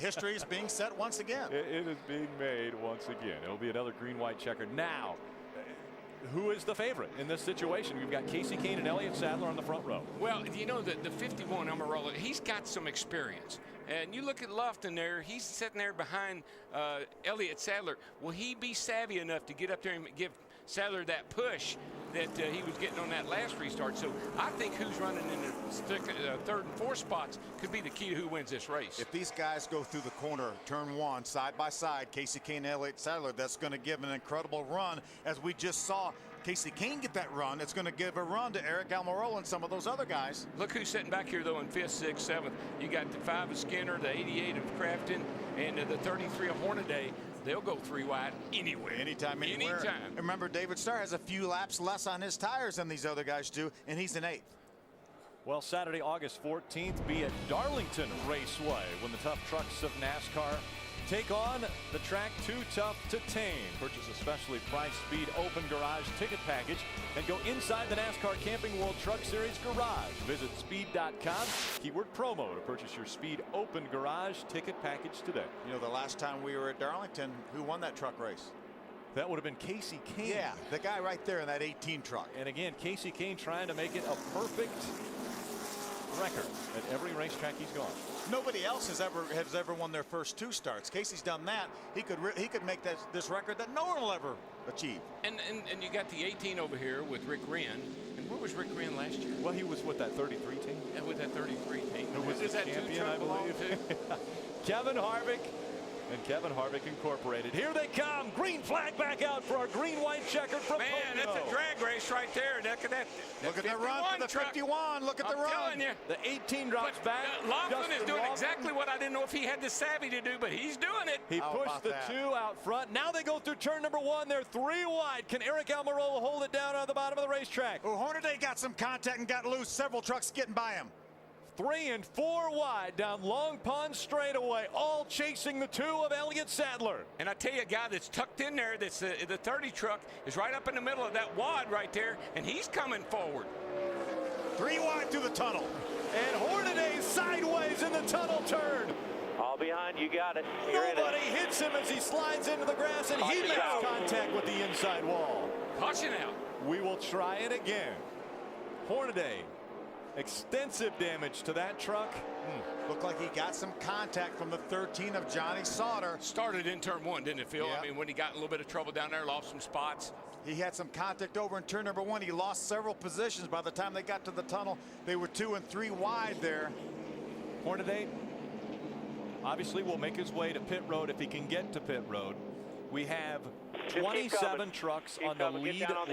History is being set once again. It is being made once again. It'll be another green-white checker. Now, who is the favorite in this situation? We've got Casey Kane and Elliott Sadler on the front row. Well, you know, the 51 Amarola, he's got some experience. And you look at Lofton there, he's sitting there behind Elliott Sadler. Will he be savvy enough to get up there and give Sadler that push that he was getting on that last restart? So I think who's running in the third and fourth spots could be the key to who wins this race. If these guys go through the corner, turn one, side by side, Casey Kane and Elliott Sadler, that's going to give an incredible run. As we just saw Casey Kane get that run, it's going to give a run to Eric Almirola and some of those other guys. Look who's sitting back here, though, in 5th, 6th, 7th. You got the 5 of Skinner, the 88 of Crafton, and the 33 of Hornaday. They'll go 3 wide anywhere. Anytime, anywhere. Anytime. Remember, David Starr has a few laps less on his tires than these other guys do, and he's in 8th. Well, Saturday, August 14th, be at Darlington Raceway when the tough trucks of NASCAR take on the track Too Tough to Tame. Purchase a specially priced Speed Open Garage ticket package and go inside the NASCAR Camping World Truck Series garage. Visit speed.com, keyword promo to purchase your Speed Open Garage ticket package today. You know, the last time we were at Darlington, who won that truck race? That would have been Casey Kane. Yeah, the guy right there in that 18 truck. And again, Casey Kane trying to make it a perfect record at every racetrack he's gone. Nobody else has ever won their first 2 starts. Casey's done that. He could make this record that no one will ever achieve. And you got the 18 over here with Rick Wren. And where was Rick Wren last year? Well, he was with that 33 team. Yeah, with that 33 team. Who was his champion, I believe. Kevin Harvick and Kevin Harvick Incorporated. Here they come. Green flag back out for our green-white checkered from Man, Pocono. that's a drag race right there. Look at that. Look at the run for the 51. Look at the run. I'm telling you. The 18 drops back. Laughlin is doing exactly what I didn't know if he had the savvy to do, but he's doing it. He pushed the 2 out front. Now they go through turn number 1. They're 3 wide. Can Eric Almirola hold it down on the bottom of the racetrack? Oh, Hornaday got some contact and got loose. Several trucks getting by him. 3 and 4 wide down Long Pond straightaway, all chasing the 2 of Elliott Sadler. And I tell you, a guy that's tucked in there, that's the 30 truck, is right up in the middle of that wad right there, and he's coming forward. 3 wide through the tunnel. And Hornaday sideways in the tunnel turn. All behind, you got it. Nobody hits him as he slides into the grass, and he makes contact with the inside wall. Caution out. We will try it again. Hornaday. Extensive damage to that truck. Looked like he got some contact from the 13 of Johnny Sauter. Started in turn 1, didn't it, Phil? Yeah. I mean, when he got in a little bit of trouble down there, lost some spots. He had some contact over in turn number 1. He lost several positions. By the time they got to the tunnel, they were 2 and 3 wide there. Hornaday obviously will make his way to pit road if he can get to pit road. We have 27 trucks on the lead lap.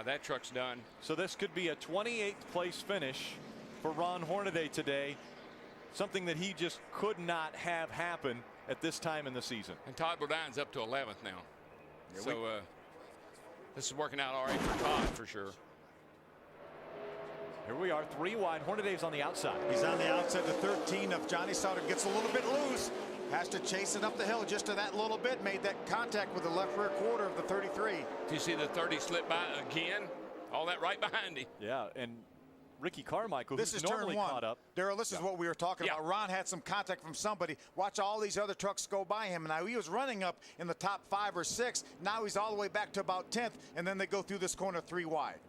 That truck's done. So this could be a 28th place finish for Ron Hornaday today. Something that he just could not have happen at this time in the season. And Todd Bordine's up to 11th now. So this is working out all right for Todd for sure. Here we are, 3 wide. Horday's on the outside. He's on the outside. The 13 of Johnny Sauter gets a little bit loose. Has to chase it up the hill just to that little bit. Made that contact with the left rear quarter of the 33. Do you see the 30 slip by again? All that right behind him. Yeah, and Ricky Carmichael, this who's is normally turn 1. caught up. Daryl, this is what we were talking about. Ron had some contact from somebody. Watch all these other trucks go by him. Now he was running up in the top 5 or 6. Now he's all the way back to about 10th, and then they go through this corner 3 wide.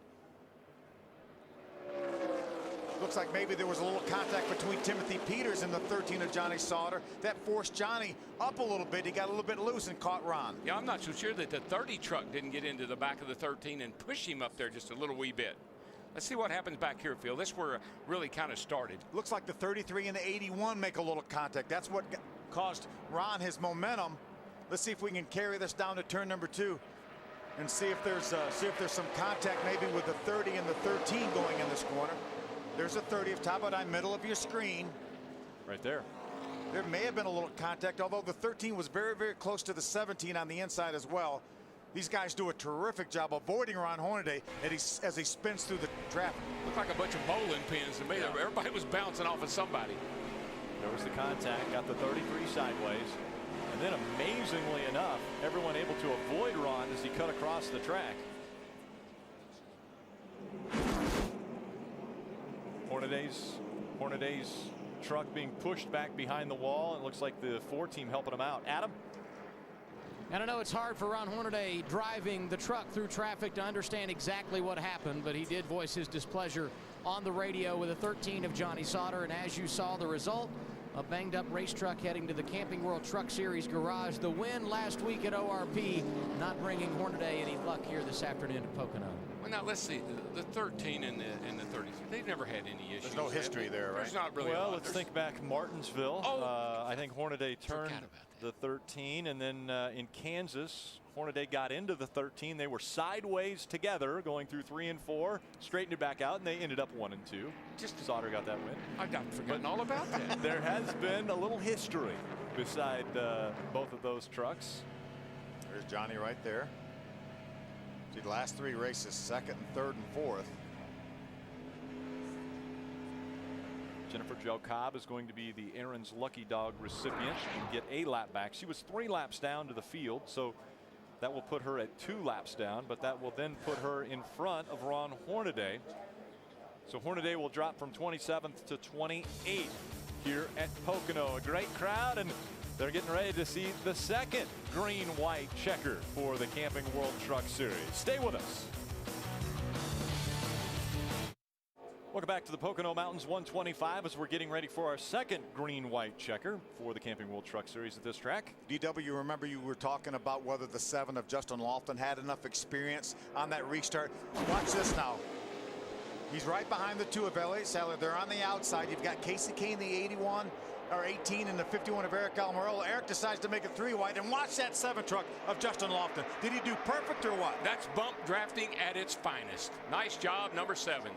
Looks like maybe there was a little contact between Timothy Peters and the 13 of Johnny Sauter. That forced Johnny up a little bit. He got a little bit loose and caught Ron. Yeah, I'm not so sure that the 30 truck didn't get into the back of the 13 and push him up there just a little wee bit. Let's see what happens back here, Phil. This is where it really kind of started. Looks like the 33 and the 81 make a little contact. That's what caused Ron his momentum. Let's see if we can carry this down to turn number 2 and see if there's some contact maybe with the 30 and the 13 going in this corner. There's a 30 of top of middle of your screen. Right there. There may have been a little contact, although the 13 was very, very close to the 17 on the inside as well. These guys do a terrific job avoiding Ron Hornaday as he spins through the traffic. Looked like a bunch of bowling pins to me. Yeah. Everybody was bouncing off of somebody. There was the contact, got the 33 sideways. And then amazingly enough, everyone able to avoid Ron as he cut across the track. Hornaday's truck being pushed back behind the wall. It looks like the 4 team helping him out. Adam? And I know it's hard for Ron Hornaday driving the truck through traffic to understand exactly what happened, but he did voice his displeasure on the radio with a 13 of Johnny Sauter. And as you saw, the result, a banged up race truck heading to the Camping World Truck Series garage. The win last week at ORP, not bringing Hornaday any luck here this afternoon at Pocono. Well, now let's see. The 13 and the 30, they've never had any issues. There's no history there, right? There's not really. Well, let's think back Martinsville. I think Hornaday turned the 13, and then in Kansas, Hornaday got into the 13. They were sideways together, going through 3 and 4, straightened it back out, and they ended up 1 and 2. Just Sauter got that win. I've forgotten all about that. There has been a little history beside both of those trucks. There's Johnny right there. See, the last 3 races, 2nd and 3rd and 4th. Jennifer Jo Cobb is going to be the Aaron's Lucky Dog recipient and get a lap back. She was 3 laps down to the field, so that will put her at 2 laps down, but that will then put her in front of Ron Hornaday. So Hornaday will drop from 27th to 28th here at Pocono. A great crowd, and they're getting ready to see the second green-white checker for the Camping World Truck Series. Stay with us. Welcome back to the Pocono Mountains 125 as we're getting ready for our second green-white checker for the Camping World Truck Series at this track. DW, remember you were talking about whether the 7 of Justin Lofton had enough experience on that restart. Watch this now. He's right behind the 2 of Elliott Sadler. They're on the outside. You've got Casey Kane, the 81 or 18, and the 51 of Eric Almirola. Eric decides to make it 3 wide, and watch that 7 truck of Justin Lofton. Did he do perfect or what? That's bump drafting at its finest. Nice job, number 7.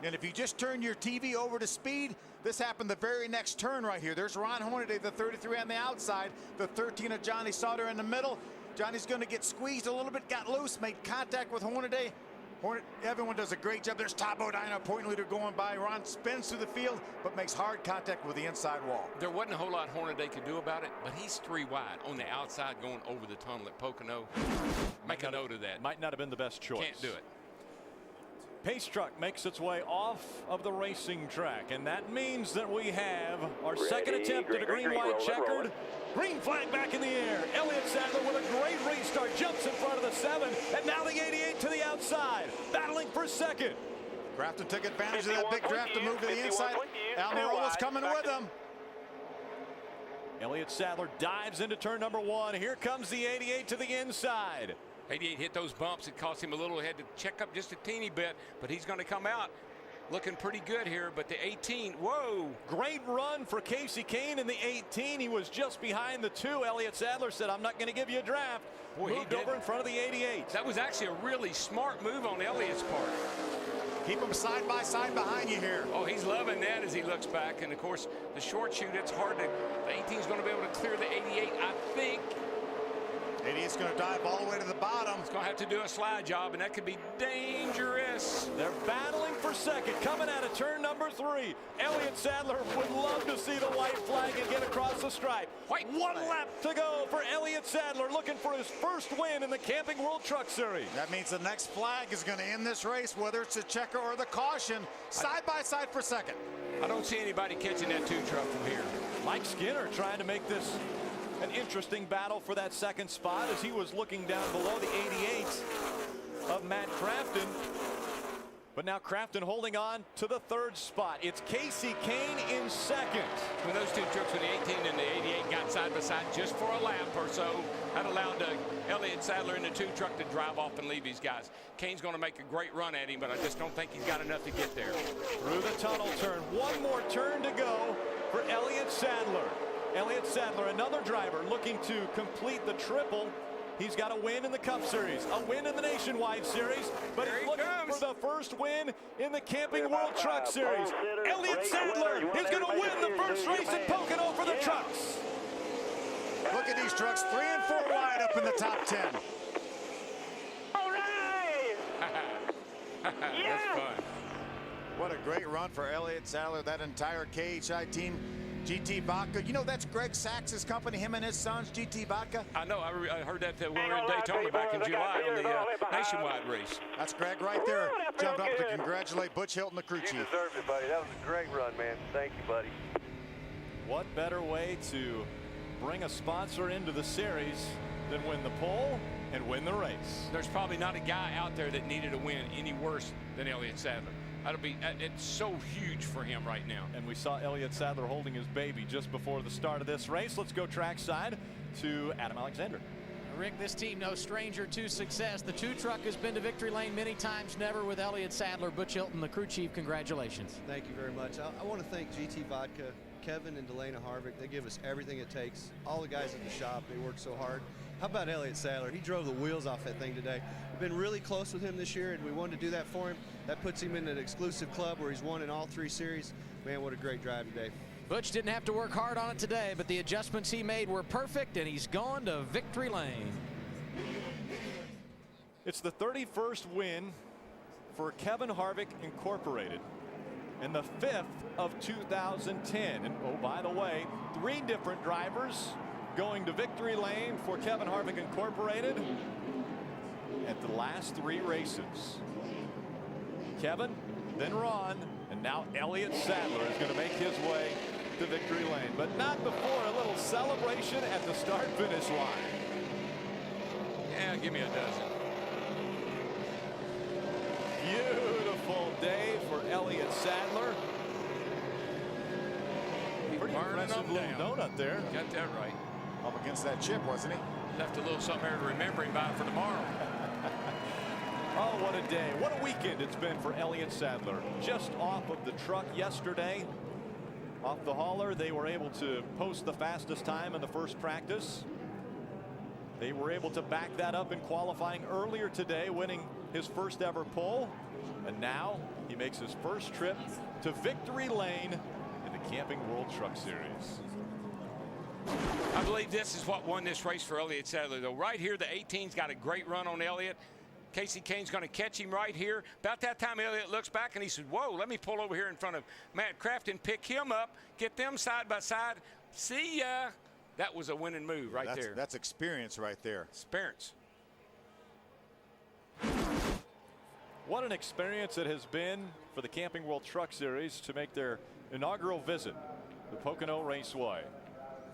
And if you just turn your TV over to speed, this happened the very next turn right here. There's Ron Hornaday, the 33 on the outside, the 13 of Johnny Sauter in the middle. Johnny's going to get squeezed a little bit, got loose, made contact with Hornaday. Everyone does a great job. There's Top O'Dino, point leader going by. Ron spins through the field, but makes hard contact with the inside wall. There wasn't a whole lot Hornaday could do about it, but he's 3 wide on the outside going over the tunnel at Pocono. Make a note of that. Might not have been the best choice. Can't do it. Pace truck makes its way off of the racing track, and that means that we have our second attempt at a green-white checkered. Green flag back in the air. Elliott Sadler with a great restart, jumps in front of the 7, and now the 88 to the outside, battling for second. Crafton took advantage of that big draft to move to the inside. Almirola's coming with him. Elliott Sadler dives into turn number 1. Here comes the 88 to the inside. 88 hit those bumps. It cost him a little. He had to check up just a teeny bit, but he's going to come out looking pretty good here. But the 18, whoa. Great run for Casey Kane in the 18. He was just behind the 2. Elliott Sadler said, I'm not going to give you a draft. Boy, moved over in front of the 88. That was actually a really smart move on Elliott's part. Keep them side by side behind you here. Oh, he's loving that as he looks back. And, of course, the short chute, it's hard to – the 18 is going to be able to clear the 88, I think. 88's going to dive all the way to the bottom. He's going to have to do a slide job, and that could be dangerous. They're battling for second, coming out of turn number 3. Elliott Sadler would love to see the white flag and get across the stripe. One lap to go for Elliott Sadler, looking for his first win in the Camping World Truck Series. That means the next flag is going to end this race, whether it's the checker or the caution, side by side for second. I don't see anybody catching that 2 truck from here. Mike Skinner trying to make this an interesting battle for that second spot as he was looking down below the 88 of Matt Crafton. But now Crafton holding on to the 3rd spot. It's Casey Kane in second. When those 2 trucks, when the 18 and the 88 got side by side just for a lap or so, that allowed Elliott Sadler in the 2 truck to drive off and leave these guys. Kane's going to make a great run at him, but I just don't think he's got enough to get there. Through the tunnel turn. One more turn to go for Elliott Sadler. Elliott Sadler, another driver looking to complete the triple. He's got a win in the Cup Series, a win in the Nationwide Series, but he's looking for the first win in the Camping World Truck Series. Elliott Sadler is going to win the first race at Pocono for the trucks. Look at these trucks, 3 and 4 wide up in the top 10. All right! That's fun. What a great run for Elliott Sadler, that entire KHI team. GT Vodka. You know that's Greg Sachs' company, him and his sons, GT Vodka? I know. I heard that when we were in Daytona back in July on the nationwide race. That's Greg right there. Jumped up to congratulate Butch Hilton, the crew chief. You deserved it, buddy. That was a great run, man. Thank you, buddy. What better way to bring a sponsor into the series than win the pole and win the race? There's probably not a guy out there that needed a win any worse than Elliott Sadler. It's so huge for him right now. And we saw Elliott Sadler holding his baby just before the start of this race. Let's go trackside to Adam Alexander. Rick, this team no stranger to success. The 2 truck has been to victory lane many times, never with Elliott Sadler. Butch Hilton, the crew chief, congratulations. Thank you very much. I want to thank GT Vodka, Kevin and Delana Harvick. They give us everything it takes. All the guys at the shop, they work so hard. How about Elliott Sadler? He drove the wheels off that thing today. We've been really close with him this year, and we wanted to do that for him. That puts him in an exclusive club where he's won in all 3 series. Man, what a great drive today. Butch didn't have to work hard on it today, but the adjustments he made were perfect, and he's gone to victory lane. It's the 31st win for Kevin Harvick Incorporated and the 5th of 2010. And oh, by the way, 3 different drivers going to victory lane for Kevin Harvick Incorporated at the last 3 races. Kevin, then Ron, and now Elliott Sadler is going to make his way to victory lane, but not before a little celebration at the start-finish line. Yeah, give me a dozen. Beautiful day for Elliott Sadler. Pretty impressive little donut there. Got that right. Up against that chip, wasn't he? Left a little something there to remember him by for tomorrow. Oh, what a day. What a weekend it's been for Elliott Sadler. Just off of the truck yesterday, off the hauler, they were able to post the fastest time in the first practice. They were able to back that up in qualifying earlier today, winning his first ever pole. And now he makes his first trip to victory lane in the Camping World Truck Series. I believe this is what won this race for Elliott Sadler, though. Right here, the 18's got a great run on Elliott. Casey Kane's going to catch him right here. About that time, Elliott looks back and he said, whoa, let me pull over here in front of Matt Craft and pick him up, get them side by side. See ya. That was a winning move right there. That's experience right there. Experience. What an experience it has been for the Camping World Truck Series to make their inaugural visit to Pocono Raceway.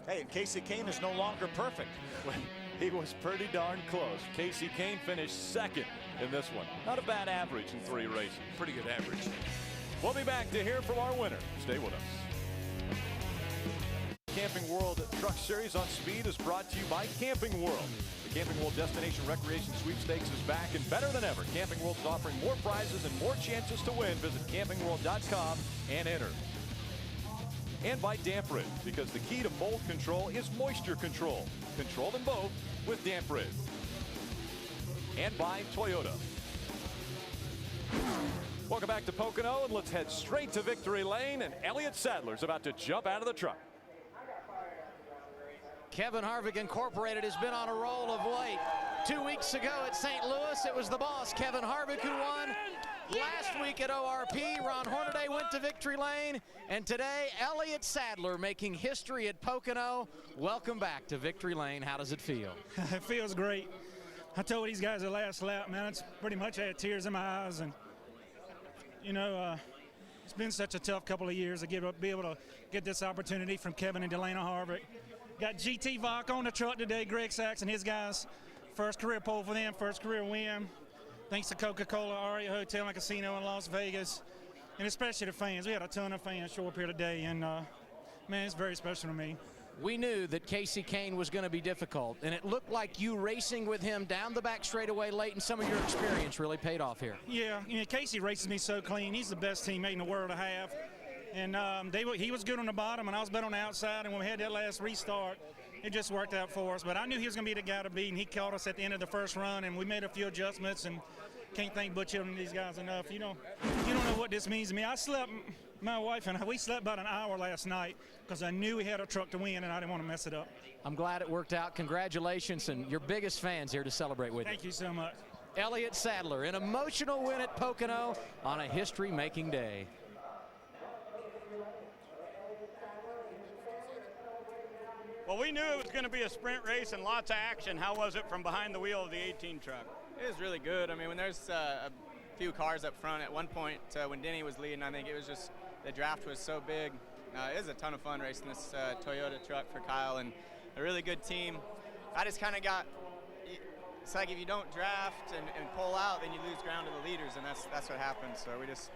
Hey, and Casey Kane is no longer perfect. He was pretty darn close. Casey Kane finished 2nd in this one. Not a bad average in 3 races. Pretty good average. We'll be back to hear from our winner. Stay with us. Camping World Truck Series on Speed is brought to you by Camping World. The Camping World Destination Recreation Sweepstakes is back and better than ever. Camping World is offering more prizes and more chances to win. Visit campingworld.com and enter. And by Damp Rid, because the key to mold control is moisture control. Control them both with Damp Rid. And by Toyota. Welcome back to Pocono, and let's head straight to victory lane. And Elliott Sadler's about to jump out of the truck. Kevin Harvick Incorporated has been on a roll of late. 2 weeks ago at St. Louis, it was the boss, Kevin Harvick, who won. Last week at ORP, Ron Hornaday went to victory lane. And today, Elliott Sadler making history at Pocono. Welcome back to victory lane. How does it feel? It feels great. I told these guys the last lap, man, it's pretty much I had tears in my eyes. And, you know, it's been such a tough couple of years to be able to get this opportunity from Kevin and Delana Harvick. Got GT Vodka on the truck today, Greg Sachs and his guys. First career pole for them, first career win. Thanks to Coca-Cola, Aria Hotel and Casino in Las Vegas, and especially the fans. We had a ton of fans show up here today, and man, it's very special to me. We knew that Casey Kane was going to be difficult, and it looked like you racing with him down the back straightaway late, and some of your experience really paid off here. Yeah, you know, Casey races me so clean. He's the best teammate in the world to have. And he was good on the bottom, and I was better on the outside. And when we had that last restart, it just worked out for us. But I knew he was going to be the guy to beat, and he caught us at the end of the first run, and we made a few adjustments. And can't thank Butch Hilton and these guys enough. You don't know what this means to me. I slept, my wife and I, we slept about an hour last night because I knew we had a truck to win, and I didn't want to mess it up. I'm glad it worked out. Congratulations, and your biggest fans here to celebrate with you. Thank you so much. Elliott Sadler, an emotional win at Pocono on a history-making day. Well, we knew it was going to be a sprint race and lots of action. How was it from behind the wheel of the 18 truck? It was really good. I mean, when there's a few cars up front, at one point when Denny was leading, I think it was just the draft was so big. It was a ton of fun racing this Toyota truck for Kyle, and a really good team. I just kind of got, it's like if you don't draft and pull out, then you lose ground to the leaders, and that's what happened. So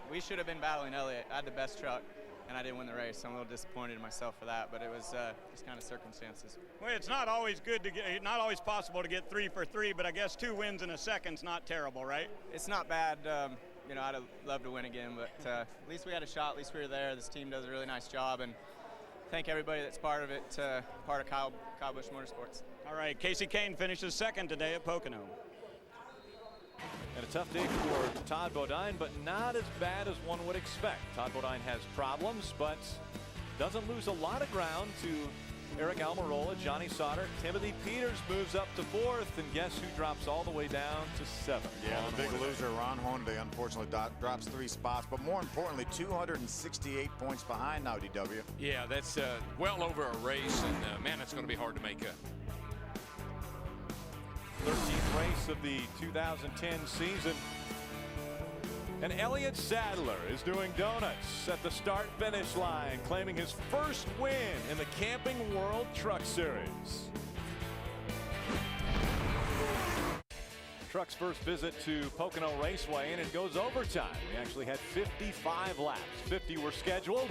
we should have been battling Elliott. I had the best truck, and I didn't win the race. So I'm a little disappointed in myself for that, but it was just kind of circumstances. Well, it's not always not always possible to get 3 for 3, but I guess 2 wins in a second's not terrible, right? It's not bad. You know, I'd have loved to win again, but at least we had a shot. At least we were there. This team does a really nice job, and thank everybody that's part of it, part of Kyle Busch Motorsports. All right, Casey Kane finishes second today at Pocono. And a tough day for Todd Bodine, but not as bad as one would expect. Todd Bodine has problems, but doesn't lose a lot of ground to Eric Almirola, Johnny Sauter. Timothy Peters moves up to 4th, and guess who drops all the way down to 7th? Yeah, the big loser, Ron Hornaday, unfortunately drops 3 spots, but more importantly, 268 points behind now, DW. Yeah, that's well over a race, and man, it's going to be hard to make up. 13th race of the 2010 season. And Elliott Sadler is doing donuts at the start-finish line, claiming his first win in the Camping World Truck Series. Truck's first visit to Pocono Raceway, and it goes overtime. We actually had 55 laps. 50 were scheduled.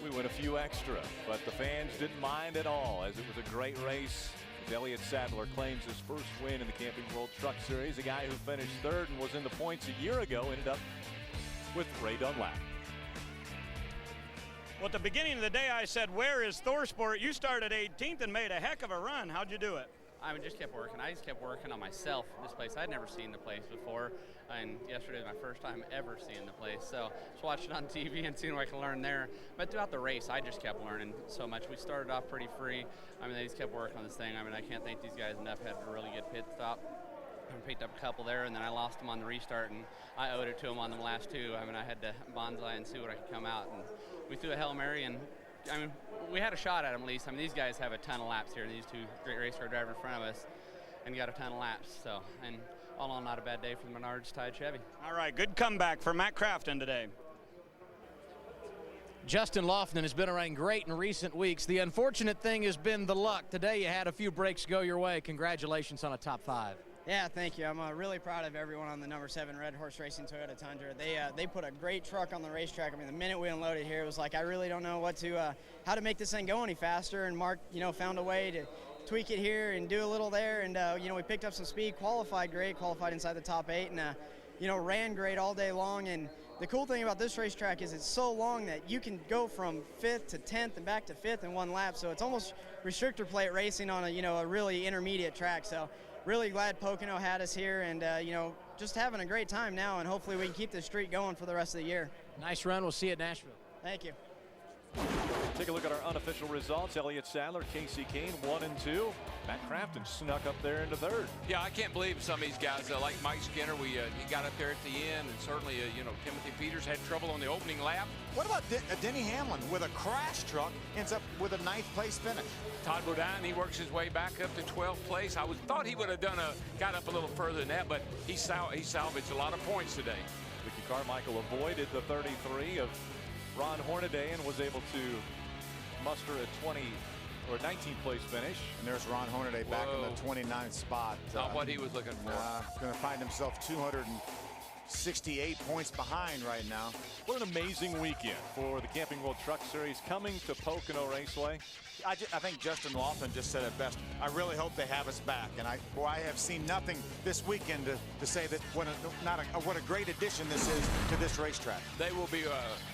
We went a few extra, but the fans didn't mind at all, as it was a great race. Elliott Sadler claims his first win in the Camping World Truck Series. A guy who finished 3rd and was in the points a year ago ended up with Ray Dunlap. Well, at the beginning of the day, I said, where is ThorSport? You started 18th and made a heck of a run. How'd you do it? I just kept working. I just kept working on myself. This place, I'd never seen the place before, and yesterday was my first time ever seeing the place. So just watching on TV and seeing what I can learn there. But throughout the race, I just kept learning so much. We started off pretty free. I mean, they just kept working on this thing. I mean, I can't thank these guys enough. Had a really good pit stop. I picked up a couple there, and then I lost them on the restart, and I owed it to them on the last 2. I mean, I had to bonsai and see what I could come out, and we threw a Hail Mary, and I mean, we had a shot at them at least. I mean, these guys have a ton of laps here. These 2 great race car drivers in front of us, and got a ton of laps. So, and all in all, not a bad day for the Menards Tide Chevy. All right, good comeback for Matt Crafton today. Justin Lofton has been around great in recent weeks. The unfortunate thing has been the luck. Today you had a few breaks go your way. Congratulations on a top 5. Yeah, thank you. I'm really proud of everyone on the number 7 Red Horse Racing Toyota Tundra. They put a great truck on the racetrack. I mean, the minute we unloaded here, it was like I really don't know how to make this thing go any faster. And Mark, found a way to tweak it here and do a little there. And we picked up some speed, qualified great, qualified inside the top 8, and ran great all day long. And the cool thing about this racetrack is it's so long that you can go from 5th to 10th and back to 5th in one lap. So it's almost restrictor plate racing on a really intermediate track. So really glad Pocono had us here, and just having a great time now, and hopefully we can keep this streak going for the rest of the year. Nice run. We'll see you at Nashville. Thank you. Take a look at our unofficial results. Elliott Sadler, Casey Kane, 1 and 2. Matt Crafton snuck up there into 3rd. Yeah, I can't believe some of these guys, like Mike Skinner, he got up there at the end, and certainly, Timothy Peters had trouble on the opening lap. What about Denny Hamlin with a crash truck, ends up with a 9th place finish? Todd Bodine, he works his way back up to 12th place. Thought he would have got up a little further than that, but he salvaged a lot of points today. Ricky Carmichael avoided the 33 of Ron Hornaday and was able to muster a 20 or 19th place finish. And there's Ron Hornaday back in the 29th spot. Not what he was looking for. Going to find himself 268 points behind right now. What an amazing weekend for the Camping World Truck Series coming to Pocono Raceway. I think Justin Lofton just said it best. I really hope they have us back, and I have seen nothing this weekend to say that what a great addition this is to this racetrack. They will be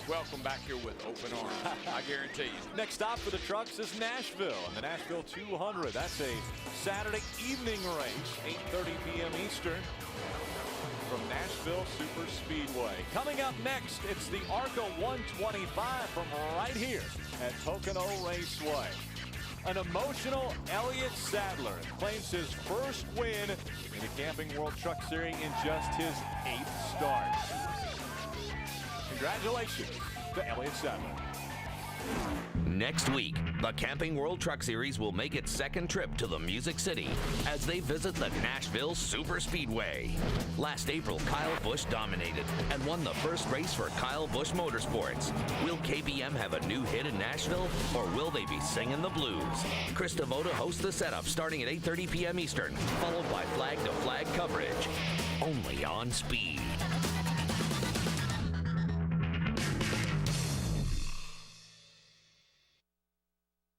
welcome back here with open arms. I guarantee you. Next stop for the trucks is Nashville, and the Nashville 200. That's a Saturday evening race, 8:30 p.m. Eastern. From Nashville Super Speedway. Coming up next, it's the ARCA 125 from right here at Pocono Raceway. An emotional Elliott Sadler claims his first win in the Camping World Truck Series in just his 8th start. Congratulations to Elliott Sadler. Next week, the Camping World Truck Series will make its second trip to the Music City as they visit the Nashville Super Speedway. Last April, Kyle Busch dominated and won the first race for Kyle Busch Motorsports. Will KBM have a new hit in Nashville, or will they be singing the blues? Chris Devoda hosts the setup starting at 8:30 p.m. Eastern, followed by flag-to-flag coverage. Only on Speed.